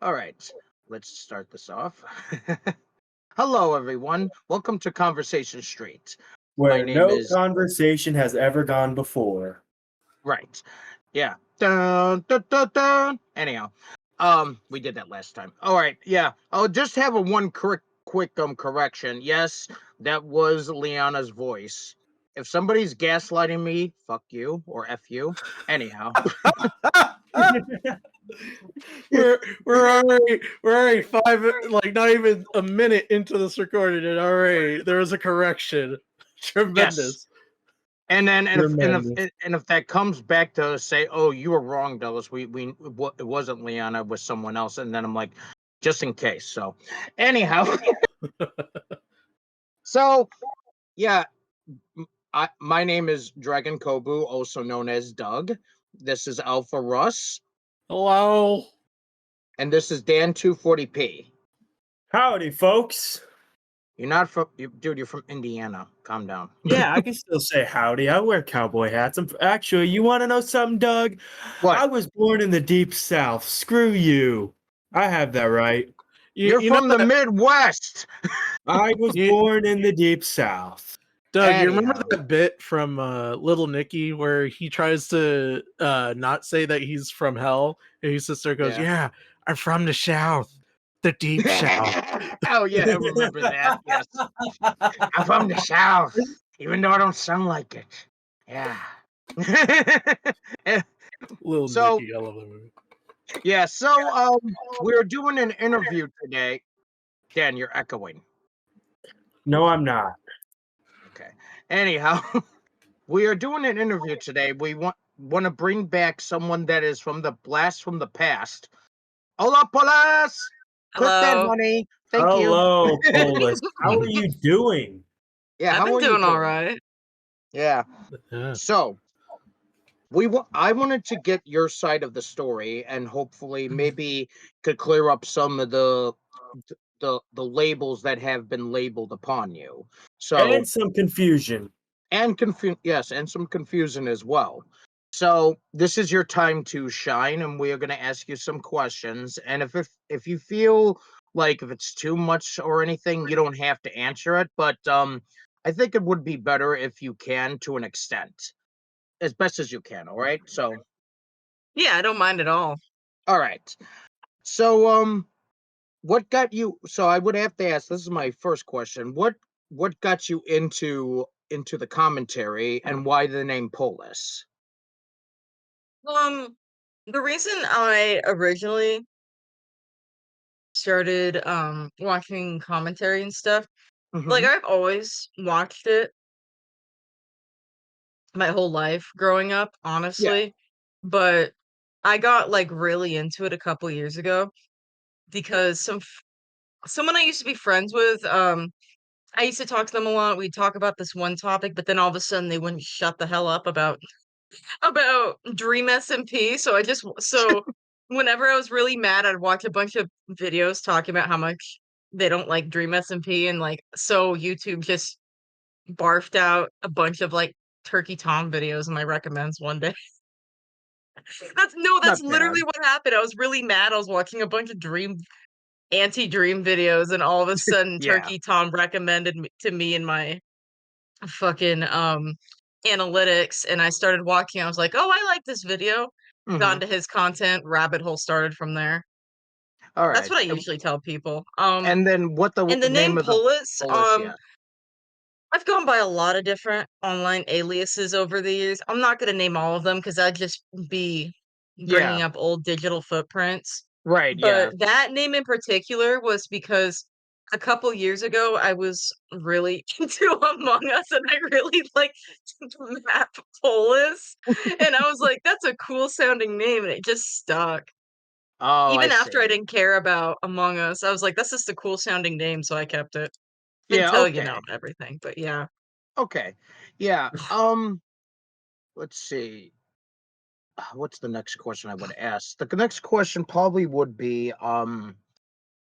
All right, let's start this off. Hello, everyone. Welcome to Conversation Street. My Where name no is conversation has ever gone before. Right. Yeah. Dun, dun, dun, dun. Anyhow, we did that last time. All right. Yeah. I'll just have a quick correction. Yes, that was Liana's voice. If somebody's gaslighting me, fuck you or f you. Anyhow. we're already like not even a minute into this recording, and already there is a correction. Yes. Tremendous. And then, Tremendous. and if that comes back to say, "Oh, you were wrong, Dallas. It wasn't Liana, it was someone else," and then I'm like, just in case. So, anyhow, so yeah, my name is Dragon Kobu, also known as Doug. This is Alpha Russ, Hello. and this is Dan 240p. Howdy, folks. You're not from, dude. You're from Indiana. Calm down. Yeah, I can still say howdy. I wear cowboy hats. Actually, you want to know something, Doug? What? I was born in the deep south. Screw you. I have that right. You're You know from the that, Midwest. I was born in the deep south. Doug, you remember Anyhow. that bit from Little Nicky where he tries to not say that he's from hell, and his sister goes, Yeah. "Yeah, I'm from the South, the deep South." Oh yeah, I remember that. Yes. I'm from the South, even though I don't sound like it. Yeah. Little So Nicky, I love that movie. yeah, we're doing an interview today. Dan, you're echoing. No, I'm not. Okay. Anyhow, we are doing an interview today. We want to bring back someone that is from the blast from the past. Hola, Polus! Clip that, Hello. honey. Thank you. Hello, Polus. How are you doing? Yeah, I've how been are you doing all doing? right. Yeah. Yeah. So I wanted to get your side of the story, and hopefully maybe could clear up some of the labels that have been labeled upon you. So And some confusion. and yes, and some confusion as well. So this is your time to shine, and we are going to ask you some questions. And if you feel like if it's too much or anything, you don't have to answer it. But I think it would be better if you can, to an extent, as best as you can. All right. So Yeah, I don't mind at all. all right. So what got you? So I would have to ask. This is my first question. What got you into the commentary, and why the name Polus? The reason I originally started watching commentary and stuff, like Mm-hmm. I've always watched it my whole life growing up, Yeah. honestly, but I got like really into it a couple years ago because someone I used to be friends with, I used to talk to them a lot. We'd talk about this one topic, but then all of a sudden they wouldn't shut the hell up about Dream SMP. So whenever I was really mad, I'd watch a bunch of videos talking about how much they don't like Dream SMP, and like so YouTube just barfed out a bunch of like Turkey Tom videos in my recommends one day. Not That's bad. literally what happened. I was really mad. I was watching a bunch of anti-Dream videos, and all of a sudden Yeah. Turkey Tom recommended to me in my fucking analytics, and I started watching. I was like, "Oh, I like this video." Got Mm-hmm. into his content, rabbit hole started from there. All That's right. what I usually tell people. And then what the And the name name of the Polus, Polus? Yeah. I've gone by a lot of different online aliases over the years. I'm not gonna name all of them because 'cause I'd just be Yeah. bringing up old digital footprints. Right. Yeah. But that name in particular was because a couple years ago, I was really into Among Us, and I really liked the map Polus, and I was like, "That's a cool sounding name," and it just stuck. Oh, I Even after I see. didn't care about Among Us, I was like, "That's just a cool sounding name," so I kept it Yeah. until, Okay. everything, but yeah. Okay. Yeah. Let's see. What's the next question I would ask? The next question probably would be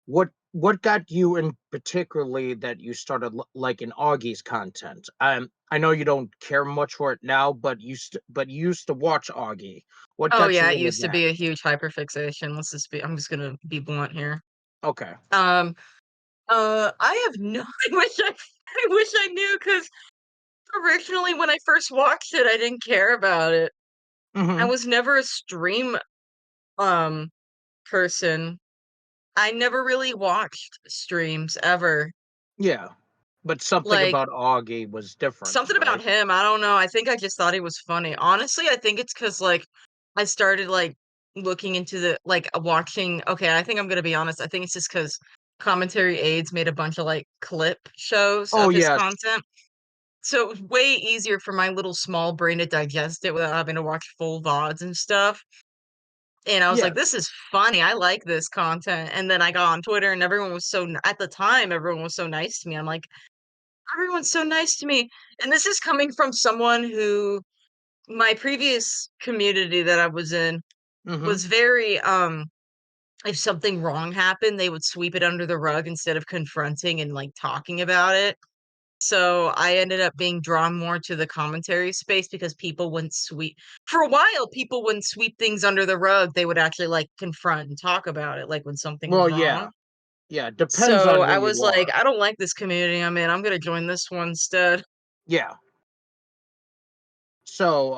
what what got you in particularly that you started liking Augie's content? I know you don't care much for it now, but you used to watch Augie. What Oh got yeah, you it into used to that? be a huge hyperfixation. I'm just gonna be blunt here. Okay. Um, I have no I wish I knew because originally when I first watched it, I didn't care about it. I Hmm. was never a stream um person. I never really watched streams ever. Yeah, but something Like about Augie was different, something about right? him, I don't know. I think I just thought he was funny. Honestly, I think it's because like I started like looking into the watching. Okay, I think I'm gonna be honest. I think it's just because Commentary Aids made a bunch of like clip shows Oh of his yes, content. So it was way easier for my little small brain to digest it without having to watch full VODs and stuff. And I was like, "This yes, is funny. I like this content." And then I got on Twitter, and everyone was at the time, everyone was so nice to me. I'm like, "Everyone's so nice to me." And this is coming from someone who my previous community that I was in hmm, was very, if something wrong happened, they would sweep it under the rug instead of confronting and, like, talking about it. So, I ended up being drawn more to the commentary space because people wouldn't sweep for a while, people wouldn't sweep things under the rug, they would actually, like, confront and talk about it, like, when something was well, wrong. yeah, depends So, on who I was you like, are. "I don't like this community I'm in, I'm gonna join this one instead." Yeah, so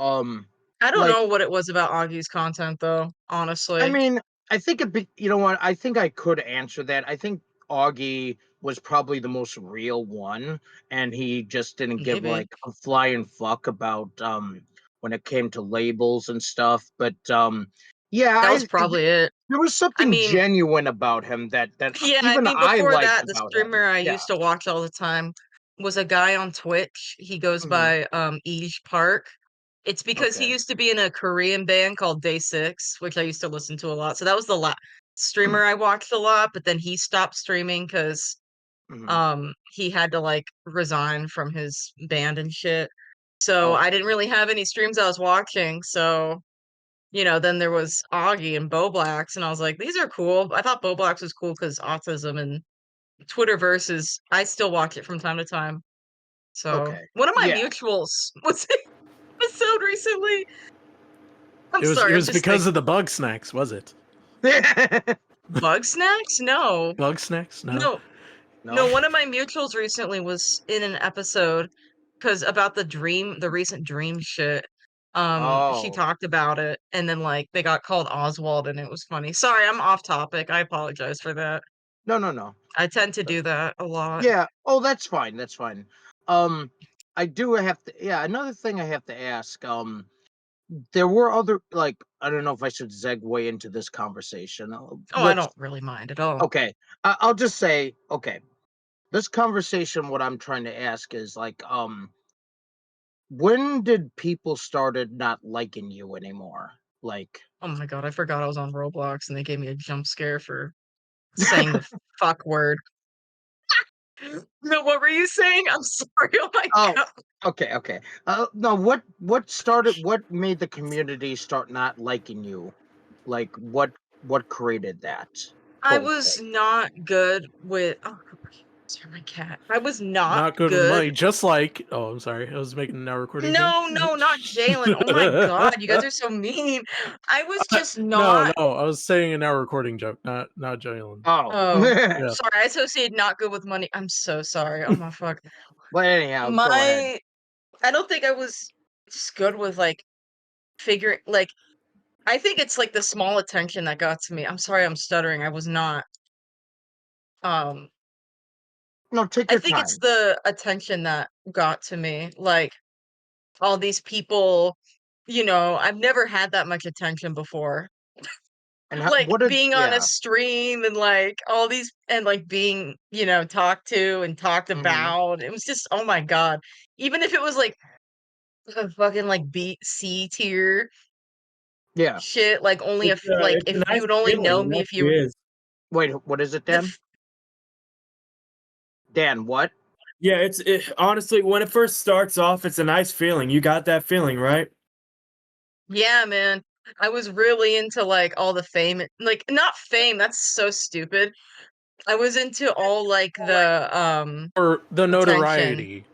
I don't like know what it was about Augie's content, though, I honestly. mean, I think you know what? I think I could answer that. I think Augie was probably the most real one, and he just didn't give Maybe. like a flying fuck about when it came to labels and stuff. But yeah, That was probably it. there was I something mean genuine about him that yeah, I even mean, I before liked that, the about him. streamer I Yeah. used to watch all the time was a guy on Twitch. He goes Hmm. by, Iej Park. It's because he Okay. used to be in a Korean band called Day 6, which I used to listen to a lot. So that was the streamer I watched a lot, but then he stopped streaming because Hmm. he had to, like, resign from his band and shit. So Oh, I didn't really have any streams I was watching, so then there was Augie and Boblax, and I was like, "These are cool." I thought Boblax was cool because autism and Twitterverse is I still watch it from time to time. So, okay. one of my Yeah. mutuals was in an episode recently. I'm It sorry, I'm was just because thinking of the bug snacks, was it? Bug Snacks? No. Bug snacks? No. No. No, No. one of my mutuals recently was in an episode because about the recent dream shit. She Oh. talked about it, and then, like, they got called Oswald, and it was funny. Sorry, I'm off topic. I apologize for that. No, no, no. I tend to do that a lot. Yeah. Oh, that's fine. That's fine. Um, I do have to. Yeah, another thing I have to ask. There were other like I don't know if I should segue into this conversation. Oh, I Let's. don't really mind at all. Okay. I'll just say okay. This conversation, what I'm trying to ask is like, when did people started not liking you anymore? Like, Oh my god, I forgot I was on Roblox, and they gave me a jump scare for saying the fuck word. No, what were you saying? I'm sorry, oh my oh, god. okay, okay. No, what made the community start not liking you? Like, what created that I whole was thing? not good with sorry, my cat. I was not Not good with good. money. Just like, oh, I'm sorry. I was making an now recording joke. No, no, not Jalen. Oh my god, you guys are so mean. I was just No, not I was saying a now recording joke, not Jalen. Oh, oh, Yeah. sorry, I associated not good with money. I'm so sorry. Oh my fuck. but anyhow, go ahead. My I don't think I was just good with, like, figuring like, I think it's, like, the small attention that got to me. I'm sorry I'm stuttering. I was not, um No, take I your think it's time. the attention that got to me, like, all these people, I've never had that much attention before. And Like, what did? being on a Yeah. stream and, like, all these and, like, being, talked to and talked Hmm. about. It was just oh my god. Even if it was, like, a fucking, like, B C tier Yeah. shit, like, only if It's a if you nice would only feeling. know It me if you actually is. Wait, what is it, the Dan? Dan, what? Yeah, honestly when it first starts off, it's a nice feeling. You got that feeling, right? Yeah, man. I was really into, like, all the fame like, not fame, that's so stupid, I was into all like the Or the attention. notoriety.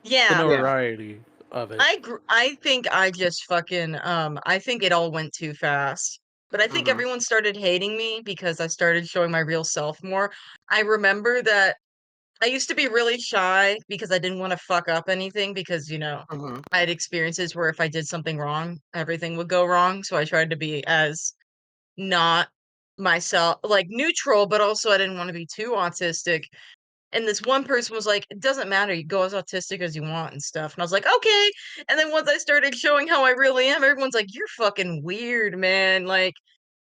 The Yeah. notoriety of it. I think I just fucking I think it all went too fast. But I think Mhm. everyone started hating me because I started showing my real self more. I remember that I used to be really shy because I didn't want to fuck up anything because, Mhm. I had experiences where if I did something wrong, everything would go wrong. So I tried to be as not myself, like neutral, but also I didn't want to be too autistic. And this one person was like, "It doesn't matter. You go as autistic as you want and stuff." And I was like, "Okay." And then once I started showing how I really am, everyone's like, "You're fucking weird, man. Like,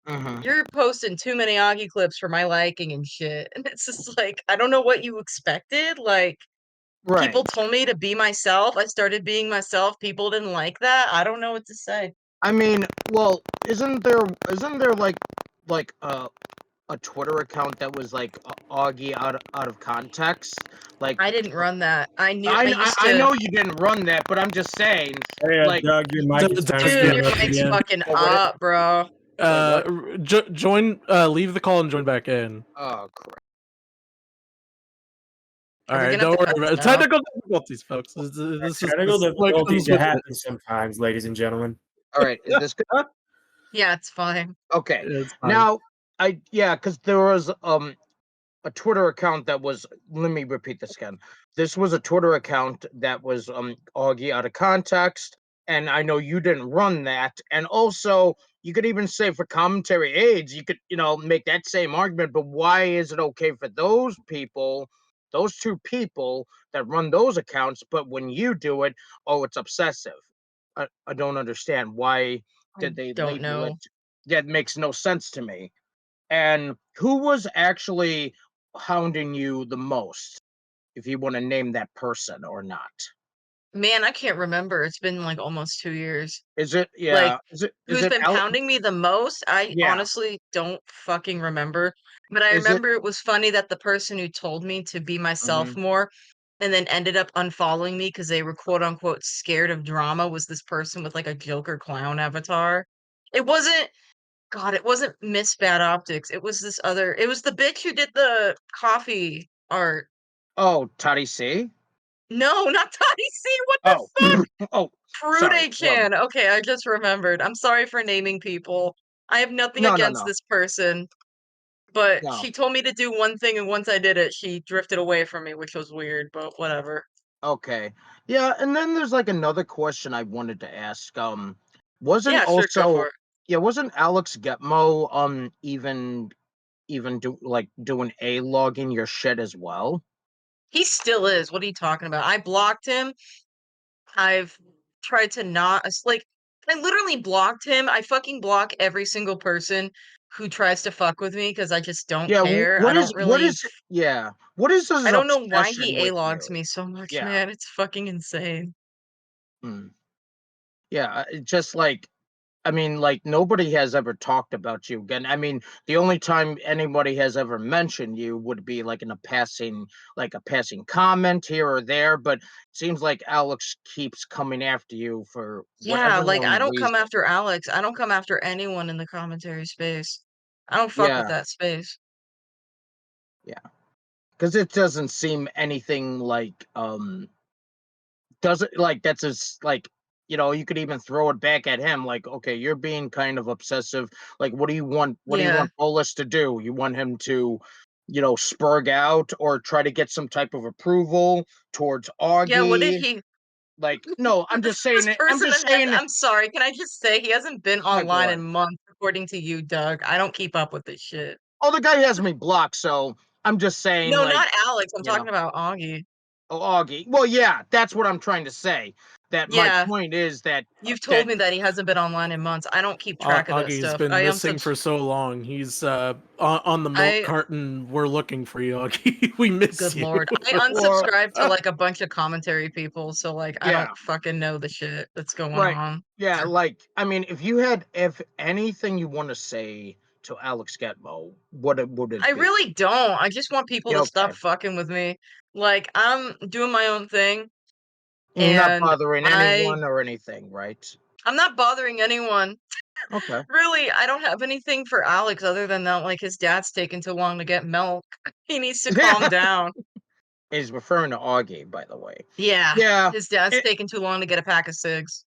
Mhm. you're posting too many Augie clips for my liking and shit." And it's just like, I don't know what you expected. Like, people Right. told me to be myself. I started being myself. People didn't like that. I don't know what to say. I mean, well, isn't there like a Twitter account that was like Augie out of context? Like I didn't run that. I used I to. know you didn't run that, but I'm just saying, Hey, like, Doug, your mic is kind of Doug, Dude, splitting your up mic's again. fucking oh, what? up, bro. Wait, what? Join. Leave the call and join back in. Oh crap! All We're right, gonna have don't to worry cut about this it. out. Technical difficulties, folks. This is Technical what difficulties comes it with it. happens sometimes, ladies and gentlemen. All right, is this good? Yeah, it's fine. Okay. It's fine. Now, because there was a Twitter account that was. Let me repeat this again. This was a Twitter account that was Augie out of context, and I know you didn't run that. And also, you could even say for commentary aids, you could make that same argument. But why is it okay for those people, those two people that run those accounts, but when you do it, oh, it's obsessive. I don't understand why I did they don't label it. know. That makes no sense to me. And who was actually hounding you the most, if you want to name that person or not? Man, I can't remember. It's been like almost 2 years. Is it Like, yeah? Is who's it been pounding me the most? I yeah? honestly don't fucking remember. But I Is it remember it was funny that the person who told me to be myself mhm. more and then ended up unfollowing me because they were quote unquote scared of drama was this person with like a Joker clown avatar. It wasn't God, it wasn't Miss Bad Optics. It was this other it was the bitch who did the coffee art. Oh, Toddy C? No, not Toddy C. What the Oh. fuck? Oh, sorry. Well, Prude-chan. Okay, I just remembered. I'm sorry for naming people. I have nothing no, no, against no, this person, but no. she told me to do one thing, and once I did it, she drifted away from me, which was weird, but whatever. Okay. Yeah, and then there's like another question I wanted to ask. Wasn't Yeah, sure, go also for it. yeah, wasn't Alex Getmo even doing a logging your shit as well? He still is. What are you talking about? I blocked him. I've tried to not like I literally blocked him. I fucking block every single person who tries to fuck with me because I just don't Yeah, care. what is yeah, what is his I don't know why obsession he with A-logs you? me so much, Yeah. man. It's fucking insane. Hmm. Yeah, it just like I mean, like nobody has ever talked about you again. I mean, the only time anybody has ever mentioned you would be like in like a passing comment here or there. But it seems like Alex keeps coming after you for Yeah, whatever like, I known don't come reason. after Alex. I don't come after anyone in the commentary space. I don't fuck with Yeah, that space. yeah, because it doesn't seem anything like doesn't like that's just like you could even throw it back at him like okay you're being kind of obsessive like what do you Yeah. want Polus to do you want him to spurg out or try to get some type of approval towards Yeah, what did Augie he like no this I'm person just that has saying I'm sorry, can I just say he hasn't been go online in ahead. months according to you, Doug. I don't keep up with this shit. Oh the guy has me blocked so I'm just saying No, like not Alex. I'm you know talking about Augie. oh Augie well yeah that's what I'm trying to say that my Yeah, point is that you've told that me that he hasn't been online in months. I don't keep track of that Augie's stuff. been I missing unsubs for so long. He's on the milk I carton. We're looking for you, Augie. We miss Good you. lord. I or unsubscribed to, like, a bunch of commentary people, so, like, I don't yeah. fucking know the shit that's going Right. on. Yeah, like I mean, if anything you want to say to Alex Getmo, would it I be? really don't. I just want people Yeah, to okay. stop fucking with me. Like, I'm doing my own thing, You're not and bothering anyone or anything, right? I'm not bothering anyone. Okay. Really, I don't have anything for Alex other than that, like, his dad's taking too long to get milk. He needs to calm down. He's referring to Augie, by the way. Yeah, Yeah. his dad's It, taking too long to get a pack of cigs.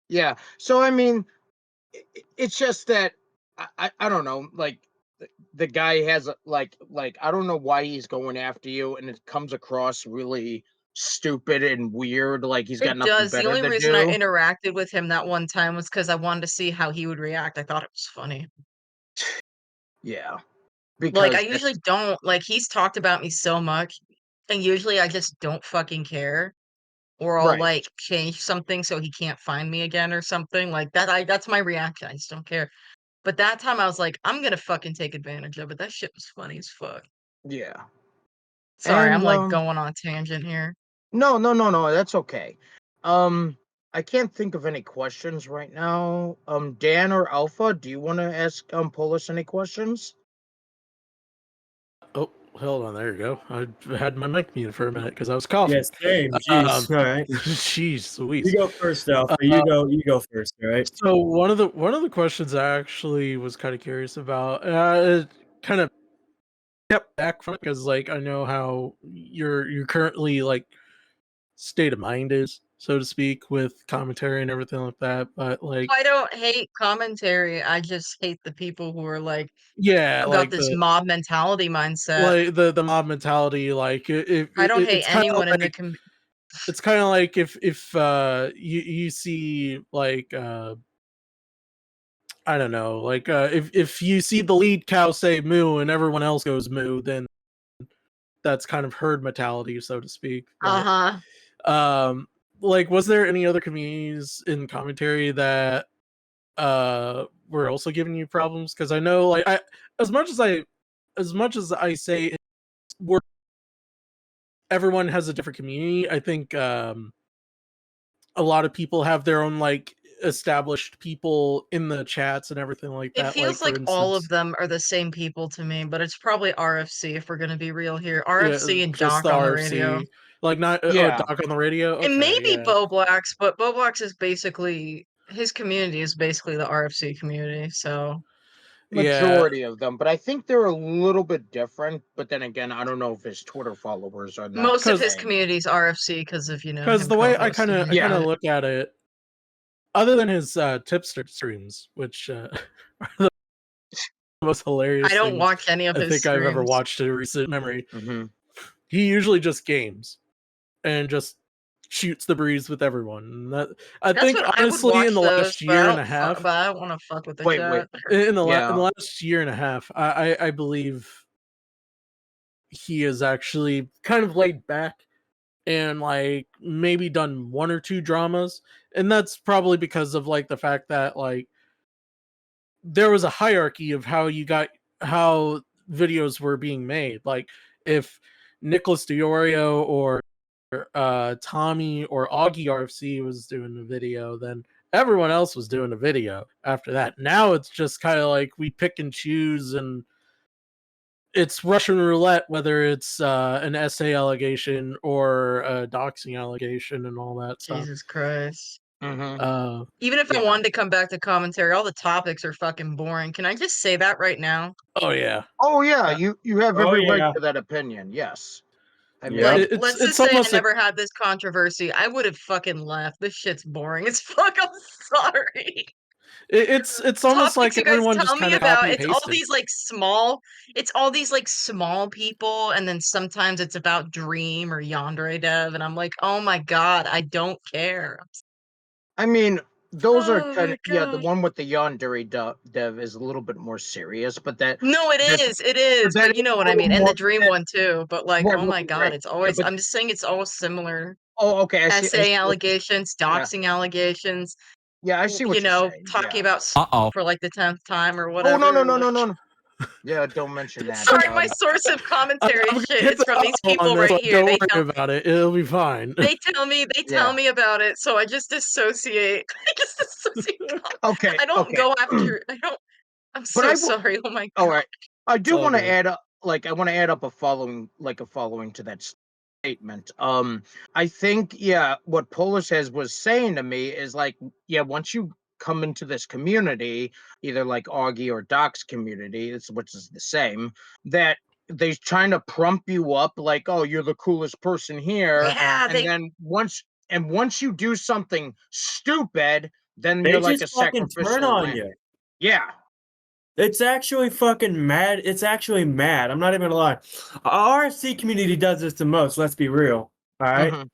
yeah. So I mean, it's just that I don't know, like the guy has like I don't know why he's going after you, and it comes across really stupid and weird, like he's got It nothing does. The better only to reason I do. interacted with him that one time was because I wanted to see how he would react. I thought it was funny. Yeah, Like, I because usually it's don't like, he's talked about me so much, and usually I just don't fucking care, or I'll, right. like, change something so he can't find me again or something like that. That's my reaction. I just don't care. But that time I was like, "I'm gonna fucking take advantage of it." That shit was funny as fuck. Yeah, Sorry, I'm, and like, going on a tangent here. no, no, no, no, that's okay. Um, I can't think of any questions right now. Dan or Alpha, do you want to ask Polus any questions? Oh, hold on. There you go. I had my mic muted for a minute because I was coughing. Yes, same. Um, Jeez. All right. Jeez You Louise. go first, Alpha. Uh, You go first, all right? so one of the questions I actually was kind of curious about, it kind of kept back from it because like I know how you're currently like state of mind is, so to speak, with commentary and everything like that. But like, I don't hate commentary, I just hate the people who are, like, yeah, got like this mob mentality mindset. the mob mentality, like I don't hate it's kind of anyone in the like it's kind of like if you see like I don't know, like if you see the lead cow say moo and everyone else goes moo, then that's kind of herd mentality, so to speak. But Uh-huh. um like was there any other communities in commentary that were also giving you problems? Because I know like I as much as I say it's where everyone has a different community, I think a lot of people have their own like established people in the chats and everything like It that. Like feels for like all of instance, them are the same people to me, but it's probably RFC if we're gonna be real here. yeah, RFC and just the Doc on the radio. RFC, like not Yeah, Doc on the radio. And Okay, maybe yeah, Bo Blacks, but Bo Blacks is basically his community is basically the RFC community, so yeah, majority of them, but I think they're a little bit different. But then again, I don't know if his Twitter followers are not the most of his same. community is RFC because of, because him the way I co-hosting and Yeah, shit. look at it, other than his tipster streams, which are the most I hilarious don't things watch any of I his think I've ever streams. watched in recent memory. hmm He usually just games and just shoots the breeze with everyone. And that I That's think what I would honestly in watch the those, last but I year and don't a fu half, but I don't wanna fuck with the wait, chat. in the yeah. last year and a half, I believe he has actually kind of laid back and like maybe done one or two dramas, and that's probably because of like the fact that like there was a hierarchy of how videos were being made. Like if Nicholas Diorio or Tommy or Augie RFC was doing the video, then everyone else was doing a video after that. Now it's just kind of like we pick and choose, and it's Russian roulette whether it's an essay allegation or a doxing allegation and all that stuff. Jesus Christ. hmm Uh, Even if I Yeah. wanted to come back to commentary, all the topics are fucking boring. Can I just say that right now? oh yeah, Oh yeah, uh, you have Oh every right yeah. to that opinion. Yes. I Yep. mean, Like, let's it's just say I almost like never had this controversy. I would have fucking left. This shit's boring as fuck. I'm sorry. it's almost Topics like you guys everyone tell just me kind of about, copy and pasted. it's all these like small people, and then sometimes it's about Dream or Yandere Dev, and I'm like, oh my god, I don't care. I mean, those are Oh kind my of yeah. The god. one with the Yandere dev is a little bit more serious, but No, that's it but is, that but you is know a what I little mean, and more. the Dream one too, but like, Right, oh my right, god, right. it's Yeah, always but I'm just saying it's always similar. okay, I SA see what you're, allegations, yeah, doxing allegations, yeah, I see what you you're know, saying. talking Yeah. about for like the 10th time or Oh no, no, whatever. no, no, Like, no, no. Yeah, don't mention that. sorry, my sourse of commentary I'm gonna shit hit is the from these uh-oh on people this right one. here. Don't worry about it. It'll be fine. They tell Yeah. me about it, so I just dissociate. I just dissociate. Okay, I don't okay. go after. I don't. I'm But so sorry. Oh my all god. right. I It's do all want to good. add up, like I want to add up a following, like a following to that statement. I think yeah, what Polish has was saying to me is like, yeah, once you come into this community, either like Augie or Doc's community, which is the same, that they trying to prump you up like, oh, you're the coolest person here, Yeah, and then once you do something stupid, then They you're like a just fucking turn sacrificial on lamb. you. Yeah. It's actually fucking mad. It's actually mad. I'm not even gonna lie. Our RC community does this the most. Let's be real. All right. Mhm.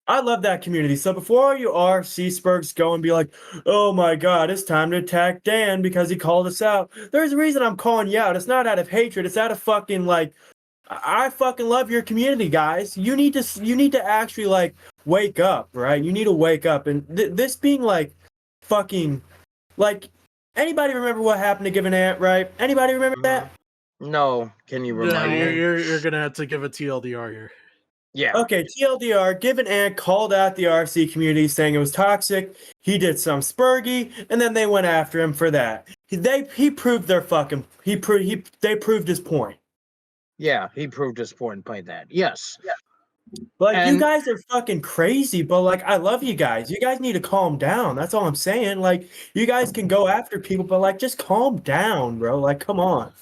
I love that community. So before you RC Spurgs go and be like, oh my god, it's time to attack Dan because he called us out. There's a reason I'm calling you out. It's not out of hatred. It's out of fucking like, I fucking love your community, guys. You need to actually like wake up, right? You need to wake up. And this being like fucking like, anybody remember what happened to Give an Ant, right? Anybody remember that? No, can you No, remind me? you're gonna have to give a TLDR here. Yeah. Okay, TLDR, Give an Ant called out the RC community saying it was toxic. He did some spurgy, and then they went after him for that. He proved their fucking they proved his point. Yeah, he proved his point by that. Yes. Like, you And guys are fucking crazy, but like, I love you guys. You guys need to calm down. That's all I'm saying. Like, you guys can go after people, but like, just calm down, bro. Like, come on.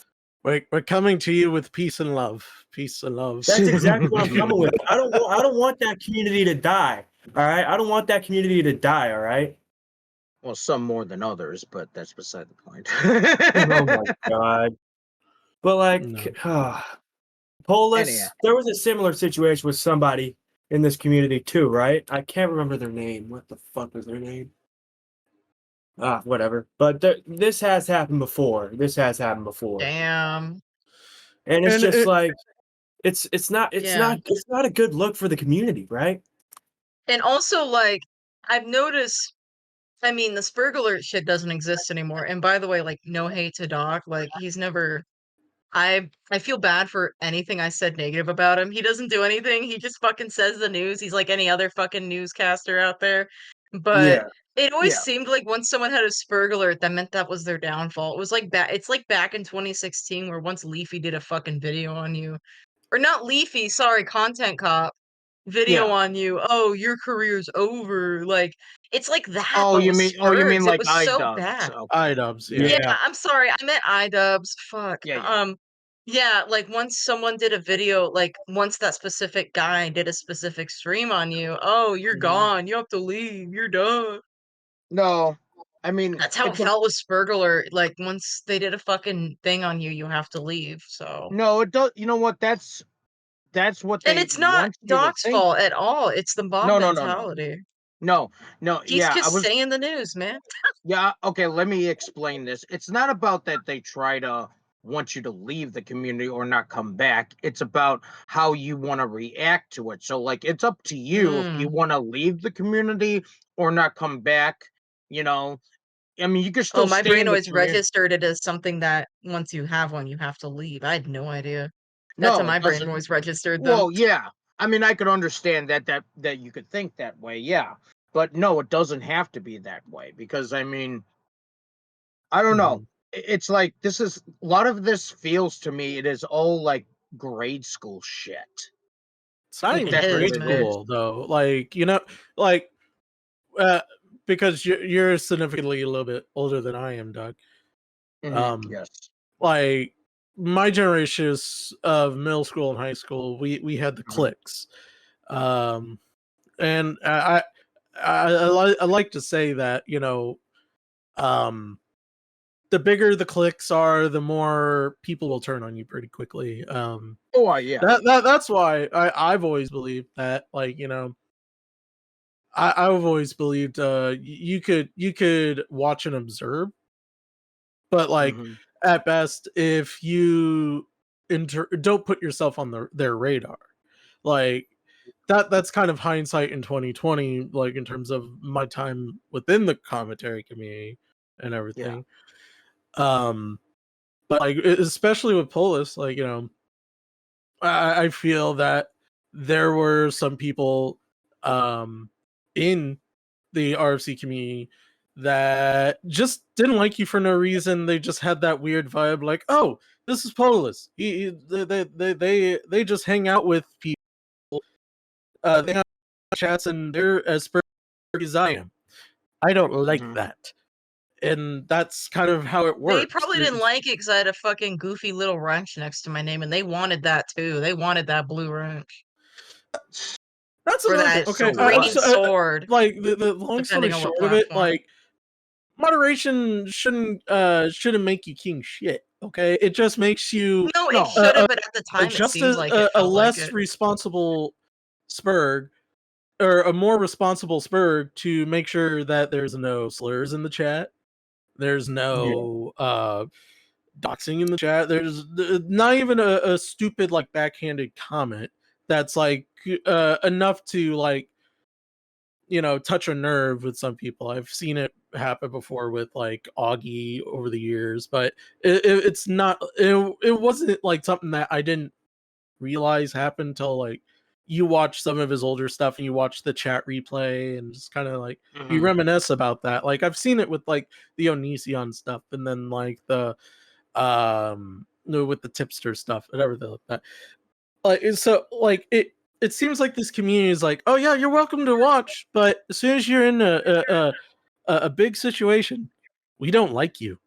We're coming to you with peace and love. Peace and love. That's exactly what I'm coming with. I don't want that community to die. All right, I don't want that community to die. All right. well, some more than others, but that's beside the point. Oh my god. But like, No. Polus, Anyhow. there was a similar situation with somebody in this community too, right? I can't remember their name. What the fuck was their name? Whatever. But this has happened before. damn. And it's And just it- like, it's not Yeah. a good look for the community, right? And also, like, I've noticed, I mean, the Spurgler shit doesn't exist anymore. And by the way, like, no hate to Doc. Like, he's never. I feel bad for anything I said negative about him. He doesn't do anything. He just fucking says the news. He's like any other fucking newscaster out there. But Yeah. it always Yeah. seemed like once someone had a Spurg alert, that meant that was their downfall. It was like it's like back in 2016 where once Leafy did a fucking video on you. Or not Leafy, sorry, Content Cop video Yeah. on you. Oh, your career's over. Like, it's like that, Oh, but you with mean Spurgs. It like was so iDubbbz. bad. Okay. iDubbbz, Yeah, yeah. I'm sorry. I meant iDubbbz. Fuck. Yeah, yeah. Yeah, like once someone did a video, like once that specific guy did a specific stream on you, oh, you're Mhm. gone. You have to leave. You're done. No, I mean That's how it it's a felt with Spurgler. Like once they did a fucking thing on you, you have to leave. So, no. It does. You know what? That's what and they it's not want you to Doc's think. fault at all. It's the mob No, no, no, no, mentality. no, no. He's Yeah, I just was. saying the news, man. Yeah. Okay. Let me explain this. It's not about that they try to want you to leave the community or not come back. It's about how you want to react to it. So, like, it's up to you if you Mm. want to leave the community or not come back. You know, I mean, you can Oh, still my stay brain in the always community. registered it as something that once you have one, you have to leave. I had no idea. That's how No, my it brain doesn't. always registered them. Well, yeah. I mean, I could understand that you could think that way, yeah. But no, it doesn't have to be that way because I mean, I don't know. Mhm. It's like this is a lot of this feels to me it is all like grade school shit. It's not Like even It that's is, what grade it is. man. school though. Like, like uh because you're significantly a little bit older than I am, Doug. Yes. Like my generation of middle school and high school, we had the Mhm. cliques. Um and I like to say that, um the bigger the cliques are, the more people will turn on you pretty quickly. Oh, yeah. That's why I've always believed that, like, I've always believed you could watch and observe, but like hmm at best, if you don't put yourself on their radar, like that's kind of hindsight in 2020, like in terms of my time within the commentary community and Yeah. everything. Um, but like especially with Polus, like I feel that there were some people in the RFC community that just didn't like you for no reason. They just had that weird vibe, like, oh, this is Polus. They just hang out with people. They have chats and they're as spurty as I am. I don't like hmm that. and that's kind of how it works. They probably didn't like it because I had a fucking goofy little wrench next to my name, and they wanted that too. They wanted that blue wrench. That's for another that thing. Okay, ringing sword. like the long story Depending on what short of it, platform. like moderation shouldn't make you king shit. Okay, it just makes you No, No. it should have, but at the time it just seems a, like a, it a felt like less it. responsible Spurg, or a more responsible Spurg, to make sure that there's no slurs in the chat. There's no doxing in the chat. There's not even a stupid like backhanded comment that's like enough to like, you know, touch a nerve with some people. I've seen it happen before with like Augie over the years, but it's not. It wasn't like something that I didn't realize happened until like you watch some of his older stuff and you watch the chat replay and just kind of like you reminisce about that. Like I've seen it with like the Onision stuff, and then like the no, with the tipster stuff, whatever that. Like so, like it seems like this community is like, oh yeah, you're welcome to watch, but as soon as you're in a big situation, we don't like you,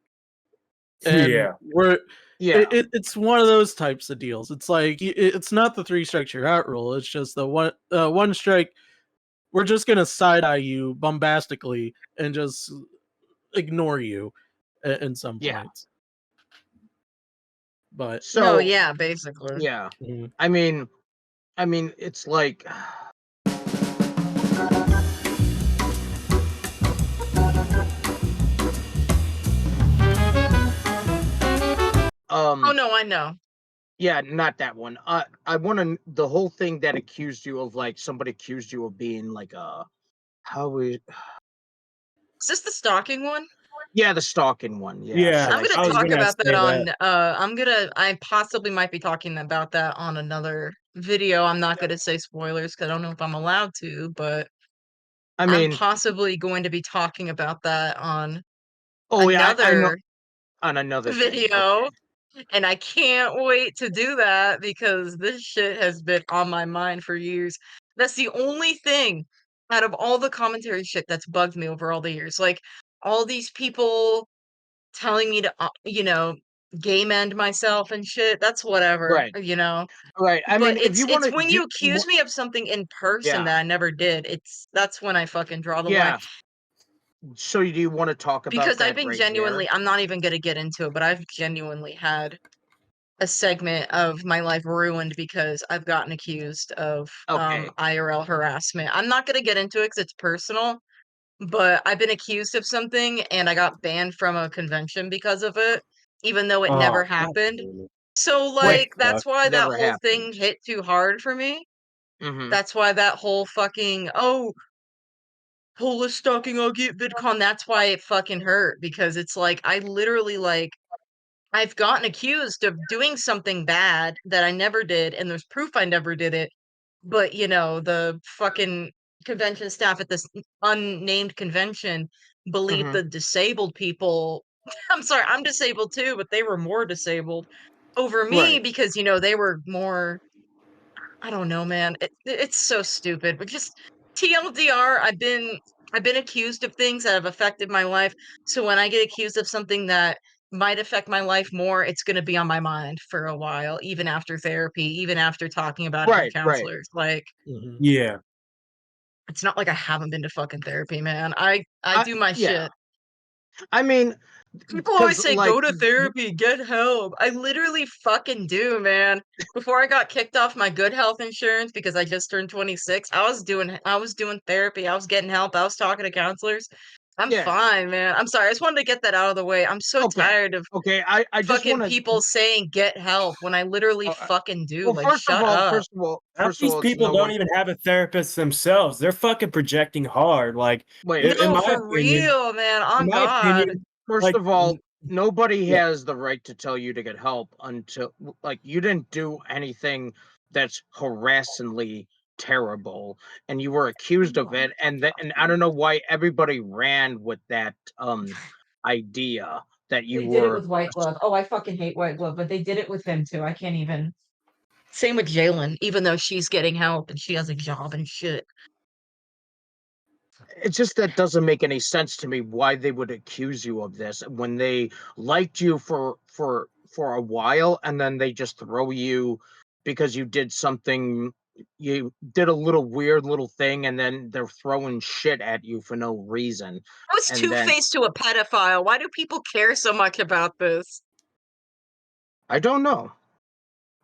and Yeah. we're Yeah. it's one of those types of deals. It's like it's not the 3 strikes you're out rule. It's just the one strike. We're just gonna side eye you bombastically and just ignore you in some Yeah. points. But So No, yeah, basically. yeah. mhm. I mean, it's like Oh no, I know. yeah, not that one. I want to the whole thing that accused you of like somebody accused you of being like how we Is this the stalking one? yeah, the stalking one. Yeah. Yeah, should I'm gonna I was talk gonna about that say on that. I possibly might be talking about that on another video. I'm not gonna say spoilers because I don't know if I'm allowed to, but I I'm mean, possibly going to be talking about that on oh yeah, I know another on another thing. video. Okay. And I can't wait to do that because this shit has been on my mind for years. That's the only thing out of all the commentary shit that's bugged me over all the years. Like all these people telling me to, game end myself and shit. That's whatever, Right. you know. Right. I But mean, if you want it's to when you accuse me of something in person yeah. that I never did. That's when I fucking draw the line. Yeah. So do you want to talk about Because I've that been right here? I'm not even gonna get into it, but I've genuinely had a segment of my life ruined because I've gotten accused of Okay. IRL harassment. I'm not gonna get into it because it's personal, but I've been accused of something and I got banned from a convention because of it, even though it never Oh, God happened. damn it. So Wait, like that's why that never whole happened. thing hit too hard for me. Mm-hmm. That's why that whole fucking Polus stalking I'll get VidCon, that's why it fucking hurt because it's like I literally like I've gotten accused of doing something bad that I never did, and there's proof I never did it. But, the fucking convention staff at this unnamed convention believed Mm-hmm. the disabled people I'm sorry, I'm disabled too, but they were more disabled over me Right. because, they were more I don't know, man. It's so stupid. But just TLDR, I've been accused of things that have affected my life. So when I get accused of something that might affect my life more, it's going to be on my mind for a while, even after therapy, even after talking about it with Right. Right. counselors. Like Mhm. Yeah. it's not like I haven't been to fucking therapy, man. I do my Yeah. shit. I mean, People always because say go to therapy, get help. I literally fucking do, man. Before I got kicked off my good health insurance because I just turned 26, I was doing therapy. I was getting help. I was talking to counselors. I'm yeah. fine, man. I'm sorry. I just wanted to get that out of the way. I'm so Okay. tired of Okay. I just fucking want to. people saying get help when I literally fucking do. Well, Like shut up. Half these it's people no don't one. even have a therapist themselves. They're fucking projecting hard. Like, Wait. in No, my for opinion, real, man. in On my God. opinion, First like, of all, nobody yeah. has the right to tell you to get help until like you didn't do anything that's harassingly terrible, and you were accused of it, and I don't know why everybody ran with that idea that you They did it were with White Glove. Oh, I fucking hate White Glove, but they did it with him too. I can't even. Same with Jalen, even though she's getting help and she has a job and shit. It's just that doesn't make any sense to me why they would accuse you of this when they liked you for a while and then they just throw you because you did something, you did a little weird little thing, and then they're throwing shit at you for no reason. I was And then two-faced to a pedophile. Why do people care so much about this? I don't know.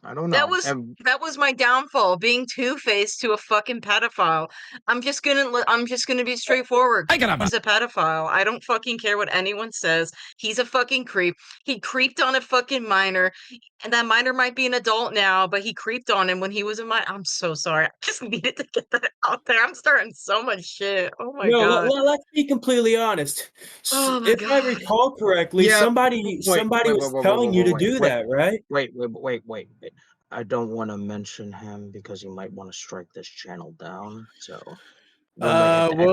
I don't That know. was And that was my downfall, being two-faced to a fucking pedophile. I'm just gonna be straightforward. He's a pedophile. I don't fucking care what anyone says. He's a fucking creep. He creeped on a fucking minor, and that minor might be an adult now, but he creeped on him when he was a minor. I'm so sorry. I just needed to get that out there. I'm starting so much shit. Oh my No, god. let's be completely honest. Oh my If I god. recall correctly, yeah, somebody was telling you to do that, right? wait. I don't want to mention him because he might want to strike this channel down. So we might have to edit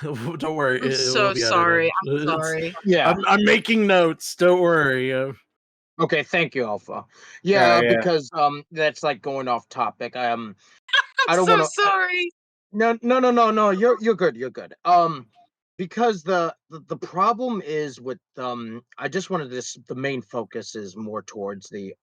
this out. Don't worry, I'm it will so be sorry. edited. I'm sorry. Yeah. I'm making notes. Don't worry. Okay. Thank you, Alpha. Yeah, Yeah, yeah. because that's like going off topic. I I'm don't so want to. sorry. No. You're good. You're good. Because the problem is with I just wanted this. The main focus is more towards the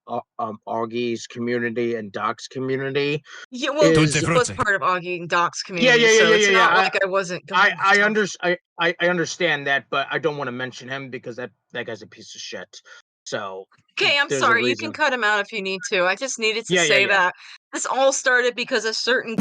Augie's community and Doc's community. Yeah, well, Is he was part of Augie and Doc's yeah, community, so it's yeah. not like I wasn't going off topic. I understand that, but I don't want to mention him because that guy's a piece of shit. So Okay, I'm there's a sorry. You can reason. cut him out if you need to. I just needed to Yeah. say that this all started because a certain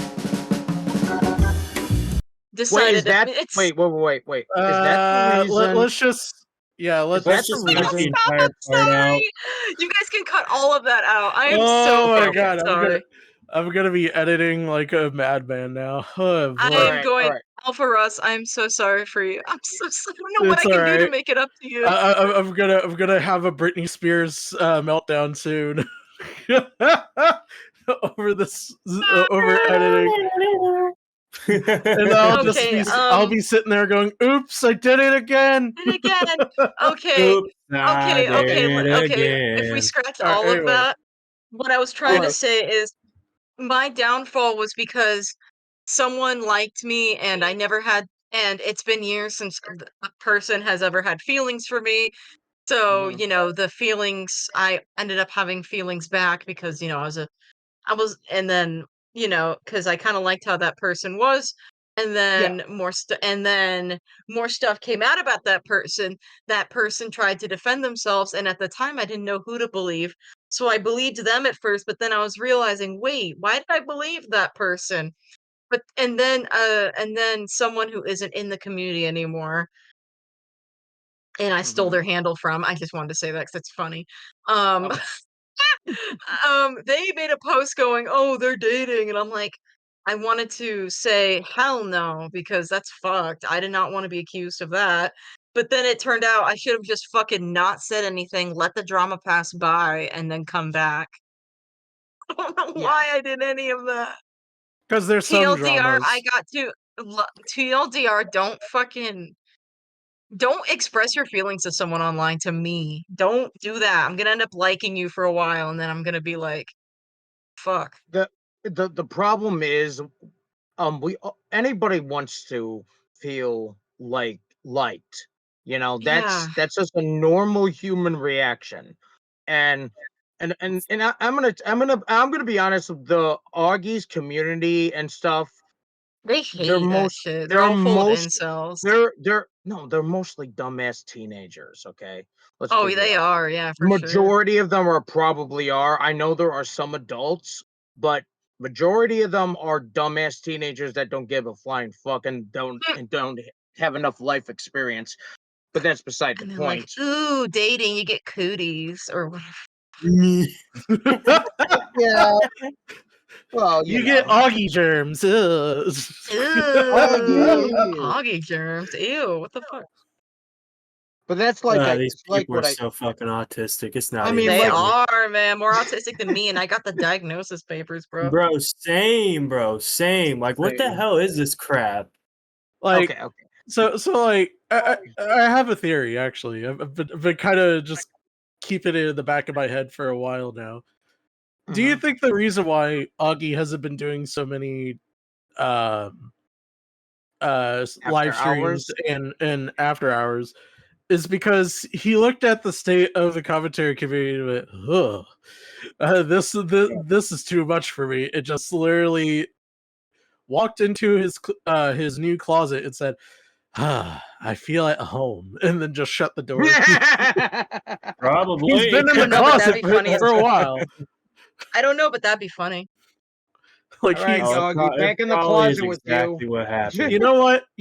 Wait, is decided that it's wait? Is that the reason? Let's just Is let's that Let's the just cut the reason? stop. entire I'm part out. sorry. You guys can cut all of that out. I am so Oh my fucking god, sorry. I'm gonna be editing like a madman now. Oh I boy. am All going right. Alpha Russ. I'm so sorry for you. I'm so sorry. I don't know what It's I can do to alright. make it up to you. I'm gonna have a Britney Spears meltdown soon. Over this over editing. And Okay, I'll be sitting there going, "Oops, I did it again." and again. Okay, Oops, I did it okay. If we again. scratch All right, all of anyway. that, what I was All trying to right. say is my downfall was because someone liked me and I never had, and it's been years since a person has ever had feelings for me. So, Mhm. the feelings, I ended up having feelings back because, and then, because I kind of liked how that person was. And Yeah. then more stuff came out about that person. That person tried to defend themselves, and at the time, I didn't know who to believe. So I believed them at first, but then I was realizing, wait, why did I believe that person? But and then someone who isn't in the community anymore, and I stole Mhm. their handle from. I just wanted to say that because it's funny. Um, Okay. they made a post going, "Oh, they're dating," and I'm like, I wanted to say, "Hell no," because that's fucked. I did not want to be accused of that. But then it turned out I should have just fucking not said anything, let the drama pass by, and then come back. I don't know Yeah. why I did any of that. Because there's some TLDR, I dramas. got to TLDR, don't express your feelings to someone online to me. Don't do that. I'm gonna end up liking you for a while, and then I'm gonna be like, "Fuck." The the problem is anybody wants to feel like liked. Yeah. That's just a normal human reaction. And I'm gonna be honest with the Augie's community and stuff. They They're hate that most shit. They're they're all full of most incels. they're no, they're mostly dumbass teenagers, okay? Let's Oh, be they real. are, yeah, for sure. Majority of them are probably are. I know there are some adults, but majority of them are dumbass teenagers that don't give a flying fuck Mm, and don't have enough life experience. But that's beside the and they're like, point. "Ooh, dating, you get cooties," or whatever. Me. Yeah, well, You get Augie germs. Ugh. Ooh, Augie. Augie germs. Ew, what the fuck? But that's like These it's like people are what I so fucking autistic. It's I not mean even They like funny. are, man, more autistic than me, and I got the diagnosis papers, bro. Bro, same, bro. Same. Like, what the same. hell is this crap? Like, Okay. so like, I have a theory actually. I've been kind of just keeping it in the back of my head for a while now. Do you Mhm. think the reason why Augie hasn't been doing so many um After live streams hours? and after hours is because he looked at the state of the commentary community and went, ugh, this is too much for me. It just literally walked into his new closet and said, ah, I feel at home, and then just shut the door. Probably. He's been in the No, but that'd closet be funny as for a while. I don't know, but that'd be funny. Like All right, he's, doggy, back in the probably is closet with exactly you. what happened. you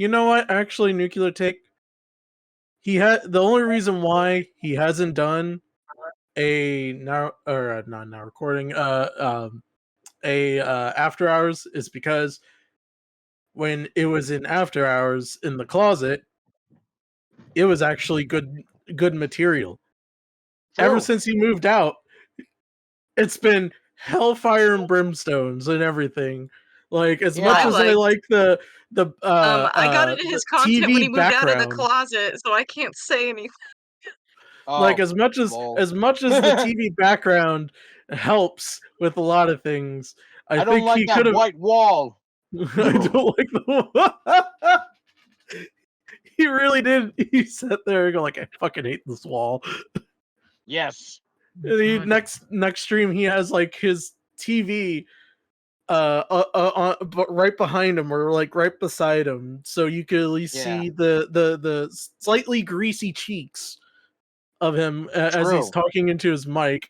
know what? Actually, Nuclear Take. He had the only reason why he hasn't done a now or not now recording after hours is because when it was in after hours in the closet, it was actually good material. Ever True. since he moved out, it's been hellfire and brimstones and everything. Like as much Yeah. as I like the I got into his content when he TV moved out of the background, closet, so I can't say anything. like Oh, as much as lol. the TV background helps with a lot of things, I I don't think like he that could have. white wall. I don't like the. He really did. He sat there and go like, I fucking hate this wall. Yes. And he, God. next stream, he has like his TV, but right behind him or like right beside him, so you could at least Yeah. see the slightly greasy cheeks of him as he's True. talking into his mic,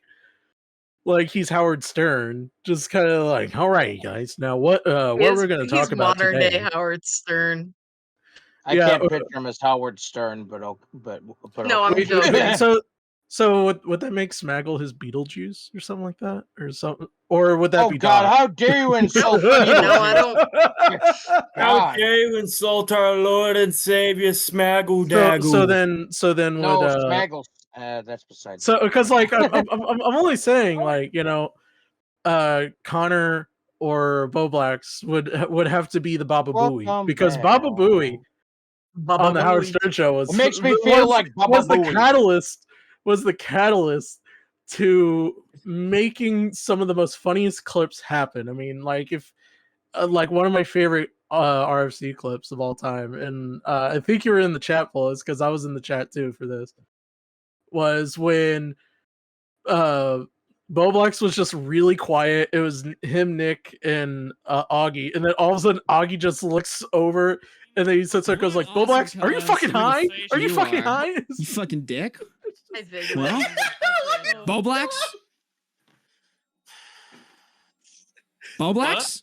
like he's Howard Stern, just kind of like, all right, guys, now what we're gonna He's talk about modern today? day Howard Stern. I Yeah, can't picture him as Howard Stern, but No, I'm okay. joking. So would that make Smaggle his Beetlejuice or something like that, or something, or would that Oh be God! Doc? How dare you insult No, I Beetlejuice? don't. How God. dare you insult our Lord and Savior Smaggle Daggle? So then No, would Smaggles. That's beside. so because like I'm only saying, like, you know, Connor or Bo Blacks would have to be the Baba Booey, Welcome because back. Baba Booey Baba on the Howard Booey. Stern show was It makes me feel like Baba was the Booey. catalyst to making some of the most funniest clips happen. I mean, like if like one of my favorite RFC clips of all time, and I think you were in the chat, Polus, because I was in the chat too for this, was when Boblex was just really quiet. It was him, Nick, and Augie, and then all of a sudden Augie just looks over, and then he sits there and goes like, "Boblex, are you fucking high? Are you fucking high?" You fucking dick. I vaguely Well, remember. Actually, I don't. Boblax? Boblax?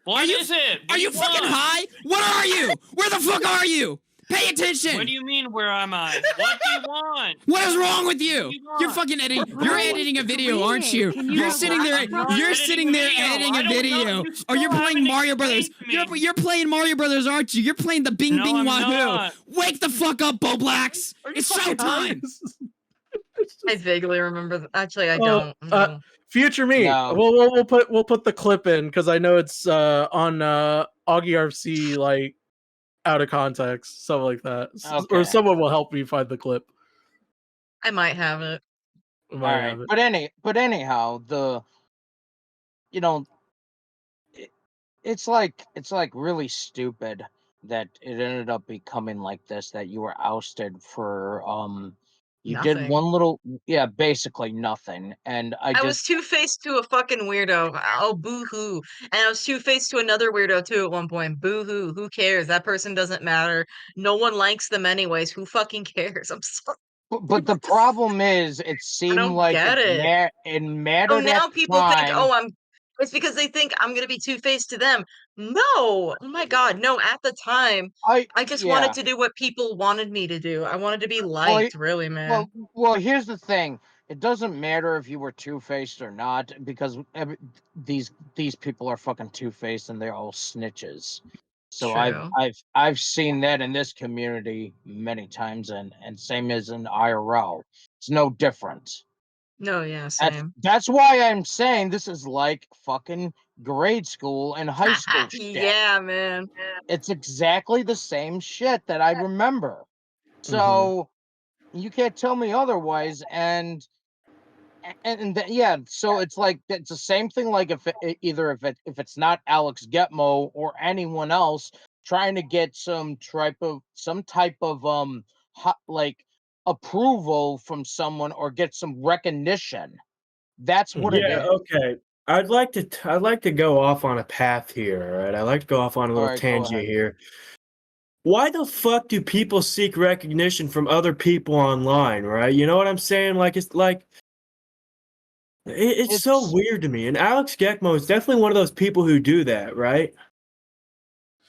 What is it? What Are do you fucking want? high? What are you? Where the fuck are you? Pay attention. What do you mean, where am I? What do you want? What is wrong with you? What do you want? You're fucking editing. You're editing a video, aren't you? Can you You're go sitting back? there. I'm not You're editing sitting there video. editing I a don't know. video. You Or you're still playing haven't Mario Brothers. explained to me. You're playing Mario Brothers, aren't you? You're playing the Bing No, Bing I'm Wahoo. not. Wake the fuck up, Boblax. Are you It's fucking high? showtime. I vaguely remember. Actually, I Well, don't. No. Future me. No. We'll put the clip in because I know it's on Augie RC, like out of context, something like that. Or Okay. someone will help me find the clip. I might have it. I All might right, have it. but anyhow, you know, it's like really stupid that it ended up becoming like this. That you were ousted for you did Nothing. one little, basically nothing, and I was two-faced to a fucking weirdo. Oh, boo-hoo. And I was two-faced to another weirdo, too, at one point. Boo-hoo. Who cares? That person doesn't matter. No one likes them anyways. Who fucking cares? I'm sorry. But the problem is, it I seemed don't like get it. it So mattered at now the people think, time. oh, it's because they think I'm gonna be two-faced to them. No! Oh my god, no, at the time, I just wanted to do what people wanted me to do. I wanted to be liked, really, man. Well, here's the thing. It doesn't matter if you were two-faced or not, because these people are fucking two-faced and they're all snitches. So True. I've seen that in this community many times, and same as in IRL. It's no different. No, yeah, same. That's why I'm saying this is like fucking grade school and high school shit. Yeah, man. It's exactly the same shit that I remember. So you can't tell me otherwise. And yeah, so it's like it's the same thing. Like if it's not Alex Getmo or anyone else trying to get some type of like approval from someone or get some recognition. That's what it Yeah, is. okay. I'd like to go off on a path here, all right? I'd like to go off on a All little right, go tangent ahead. here. Why the fuck do people seek recognition from other people online, right? You know what I'm saying? Like it's like it's so It's weird to me. And Alex Gekmo is definitely one of those people who do that, right?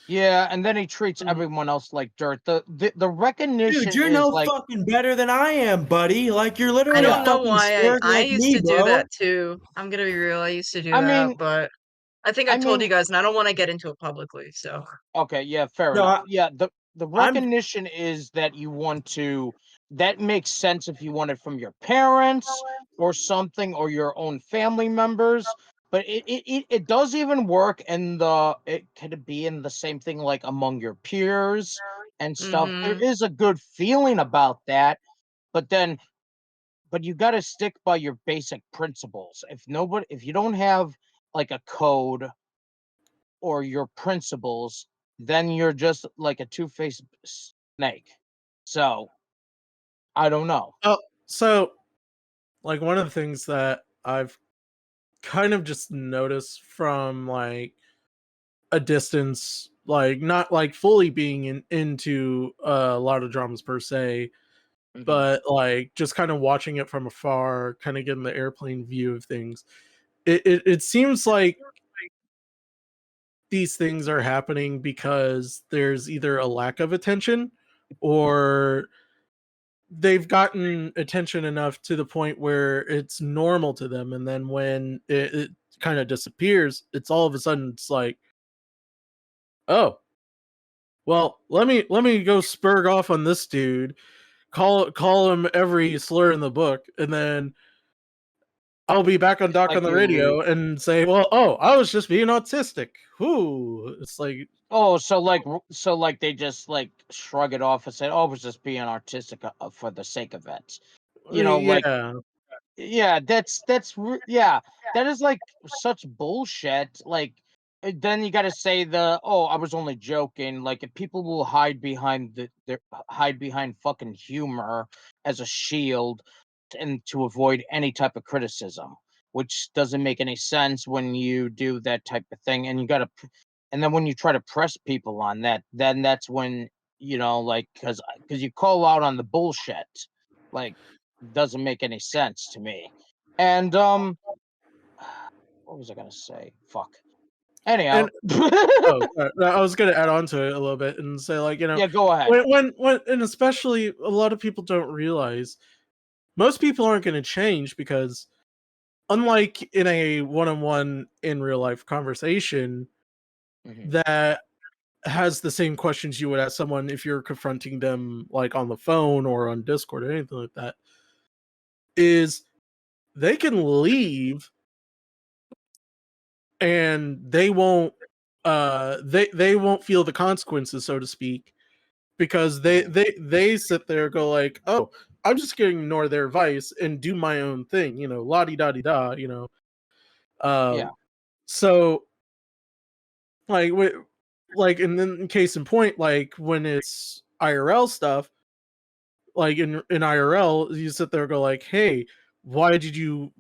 Yeah, and then he treats Mhm. everyone else like dirt. The Dude, recognition you're is no like, fucking better than I am, buddy. Like you're I literally a don't yeah. know fucking why spurg I like used me, to do bro. that too. I'm gonna be real. I used to do I that, mean, but I think I I've told mean, you guys, and I don't want to get into it publicly. So, okay, yeah, fair No, enough. Yeah, the I'm recognition is that you want to. That makes sense if you want it from your parents or something or your own family members. But it does even work in the it could be in the same thing like among your peers and stuff. There mm-hmm. is a good feeling about that, but then but you got to stick by your basic principles. If you don't have like a code or your principles, then you're just like a two-faced snake. So I don't know. Oh, so like one of the things that I've kind of just noticed from like a distance, like not like fully being into a lot of dramas per se, Hmm. but like just kind of watching it from afar, kind of getting the airplane view of things. It seems like these things are happening because there's either a lack of attention or they've gotten attention enough to the point where it's normal to them, and then when it kind of disappears, it's all of a sudden it's like, oh, well, let me go spurg off on this dude, call him every slur in the book, and then I'll be back on It's Doc on like the you radio and say, well, oh, I was just being autistic. Whoo, it's like, oh so like they just like shrug it off and say, oh, it was just being artistic for the sake of it. Like yeah, yeah, yeah, that is like such bullshit. Like, then you got to say oh, I was only joking. Like, if people will hide behind hide behind fucking humor as a shield and to avoid any type of criticism, which doesn't make any sense when you do that type of thing. And and then when you try to press people on that, then that's when like because you call out on the bullshit, like doesn't make any sense to me. And what was I gonna say? Fuck. Anyhow, and oh, I was gonna add on to it a little bit and say, like, yeah, go ahead. and especially a lot of people don't realize most people aren't going to change because unlike in a one-on-one in real life conversation Hmm. that has the same questions you would ask someone if you're confronting them like on the phone or on Discord or anything like that, is they can leave and they won't feel the consequences, so to speak, because Hmm. they sit there and go like, oh, I'm just gonna ignore their advice and do my own thing, la di da di da, Yeah. um so like like, and then case in point, like when it's IRL stuff, like in IRL, you sit there and go like, hey, why did you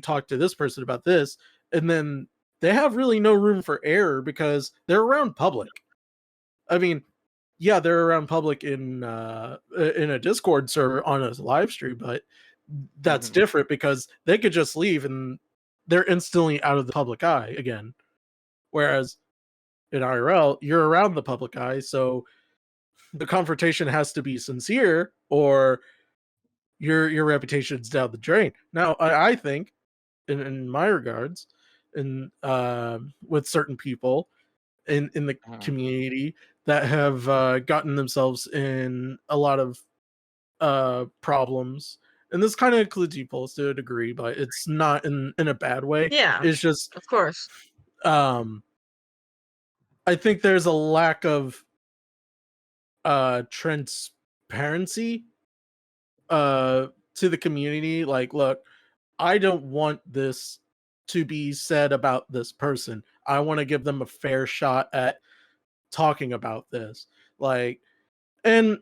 talk to this person about this? And then they have really no room for error because they're around public. I mean, yeah, they're around public in a Discord server on a live stream, but that's Hmm. different because they could just leave and they're instantly out of the public eye again. Whereas in IRL, you're around the public eye, so the confrontation has to be sincere or your reputation's down the drain. Now, I think in my regards, in with certain people in the Hmm. community that have gotten themselves in a lot of problems, and this kind of includes you, Pulse, to a degree, but it's not in a bad way. Yeah, It's just of course. um I think there's a lack of transparency to the community. Like, look, I don't want this to be said about this person. I want to give them a fair shot at talking about this. Like, and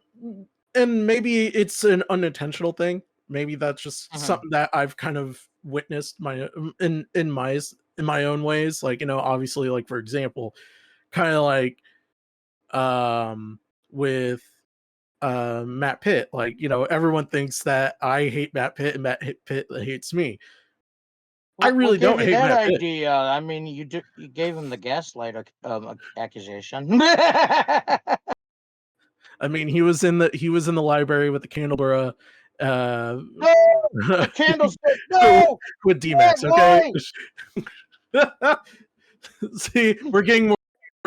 maybe it's an unintentional thing. Maybe that's just something that I've kind of witnessed in my own ways. Like, obviously, like, for example, kind of like with Matt Pitt. Like, everyone thinks that I hate Matt Pitt and Matt Pitt hates me. I really what gave don't you hate that Matt Pitt. idea? I mean, you gave him the gaslight accusation. I mean, he was in the library with the Candelabra No, the candlestick. No, with bad D-Max, okay? boy. See, we're getting more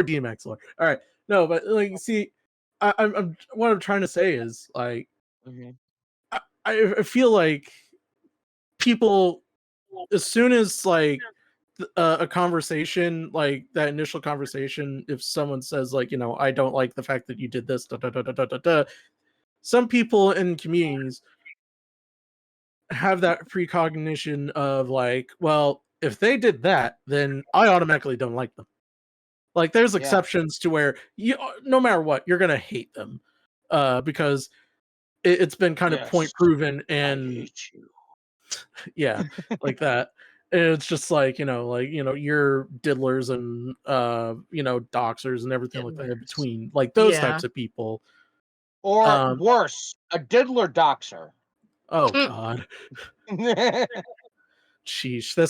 D-Max lore. All right. No, but like, see, I'm what I'm trying to say is, like, I feel like people, as soon as, like, a conversation, like that initial conversation, if someone says, like, I don't like the fact that you did this, da, da, da, da, da, da, da, some people in communities have that precognition of, like, well, if they did that, then I automatically don't like them. Like, there's Yeah. exceptions to where no matter what, you're gonna hate them, because it's been kind of point Yes, proven, I and hate you. yeah, like that. And it's just like, your diddlers and doxers and everything like that in Diddlers. between, like those Yeah. types of people. Or worse, a diddler doxer. Oh God. Sheesh. That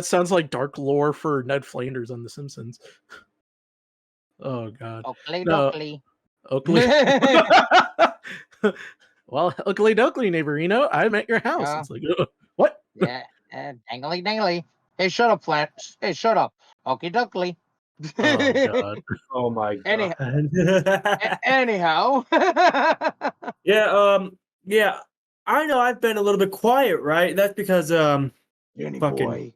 sounds like dark lore for Ned Flanders on The Simpsons. Oh God. Oakley No, dokley. Oakley. Well, Oakley dokley, neighborino, I'm at your house. It's like, what? Yeah, dangly dangly. Hey, shut up, Flat. Hey, shut up. Okie dokley. Oh God. Oh my Anyhow. god. Anyhow. Yeah, I know I've been a little bit quiet, right? That's because Danny fucking boy.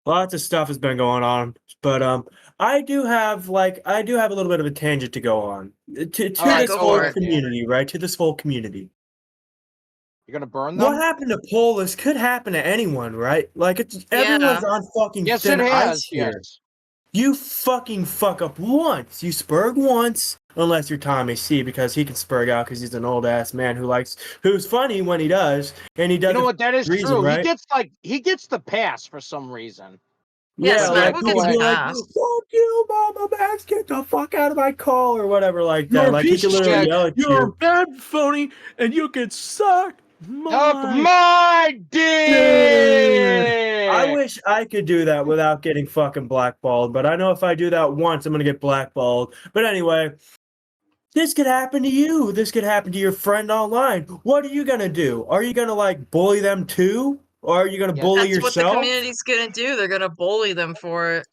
lots of stuff has been going on. But I do have a little bit of a tangent to go on. To All right, this go whole for it. community, right? To this whole community. You're gonna burn What them? happened to Polus could happen to anyone, right? Like Yeah. everyone's on fucking Yes, thin it has. ice here. Yes. You fucking fuck up once. You spurg once, unless you're Tommy C, because he can spurg out because he's an old ass man who's funny when he does, and he does. You know what? That is reason, true. right? He gets the pass for some reason. Yeah, Yeah, like Smaggle he gets can a be like, pass. "Fuck you, Mama Max, get the fuck out of my call," or whatever like that. You're a Like he piece can of literally shit. yell at You're you. bad, phony, and you can suck Suck my my dick. I wish I could do that without getting fucking blackballed, but I know if I do that once, I'm gonna get blackballed. But anyway, this could happen to you. This could happen to your friend online. What are you gonna do? Are you gonna like bully them too? Or are you gonna Yes. bully That's what the yourself? community's gonna do. They're gonna bully them for it.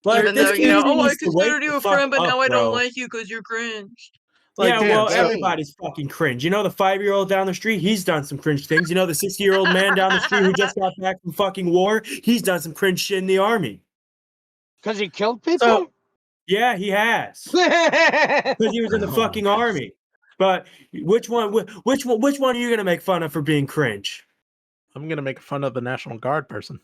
Like, Even this though, community oh, I needs to wake considered you the a fuck friend, but up, now I don't bro. like you because you're cringe. Like, Yeah, Dan, well, so- everybody's fucking cringe. You know the 5-year-old down the street? He's done some cringe things. You know the 60-year-old man down the street who just got back from fucking war? He's done some cringe shit in the army. Because he killed people? So- Yeah, he has. Because he was in the Oh, fucking army. But which one are you gonna make fun of for being cringe? I'm gonna make fun of the National Guard person.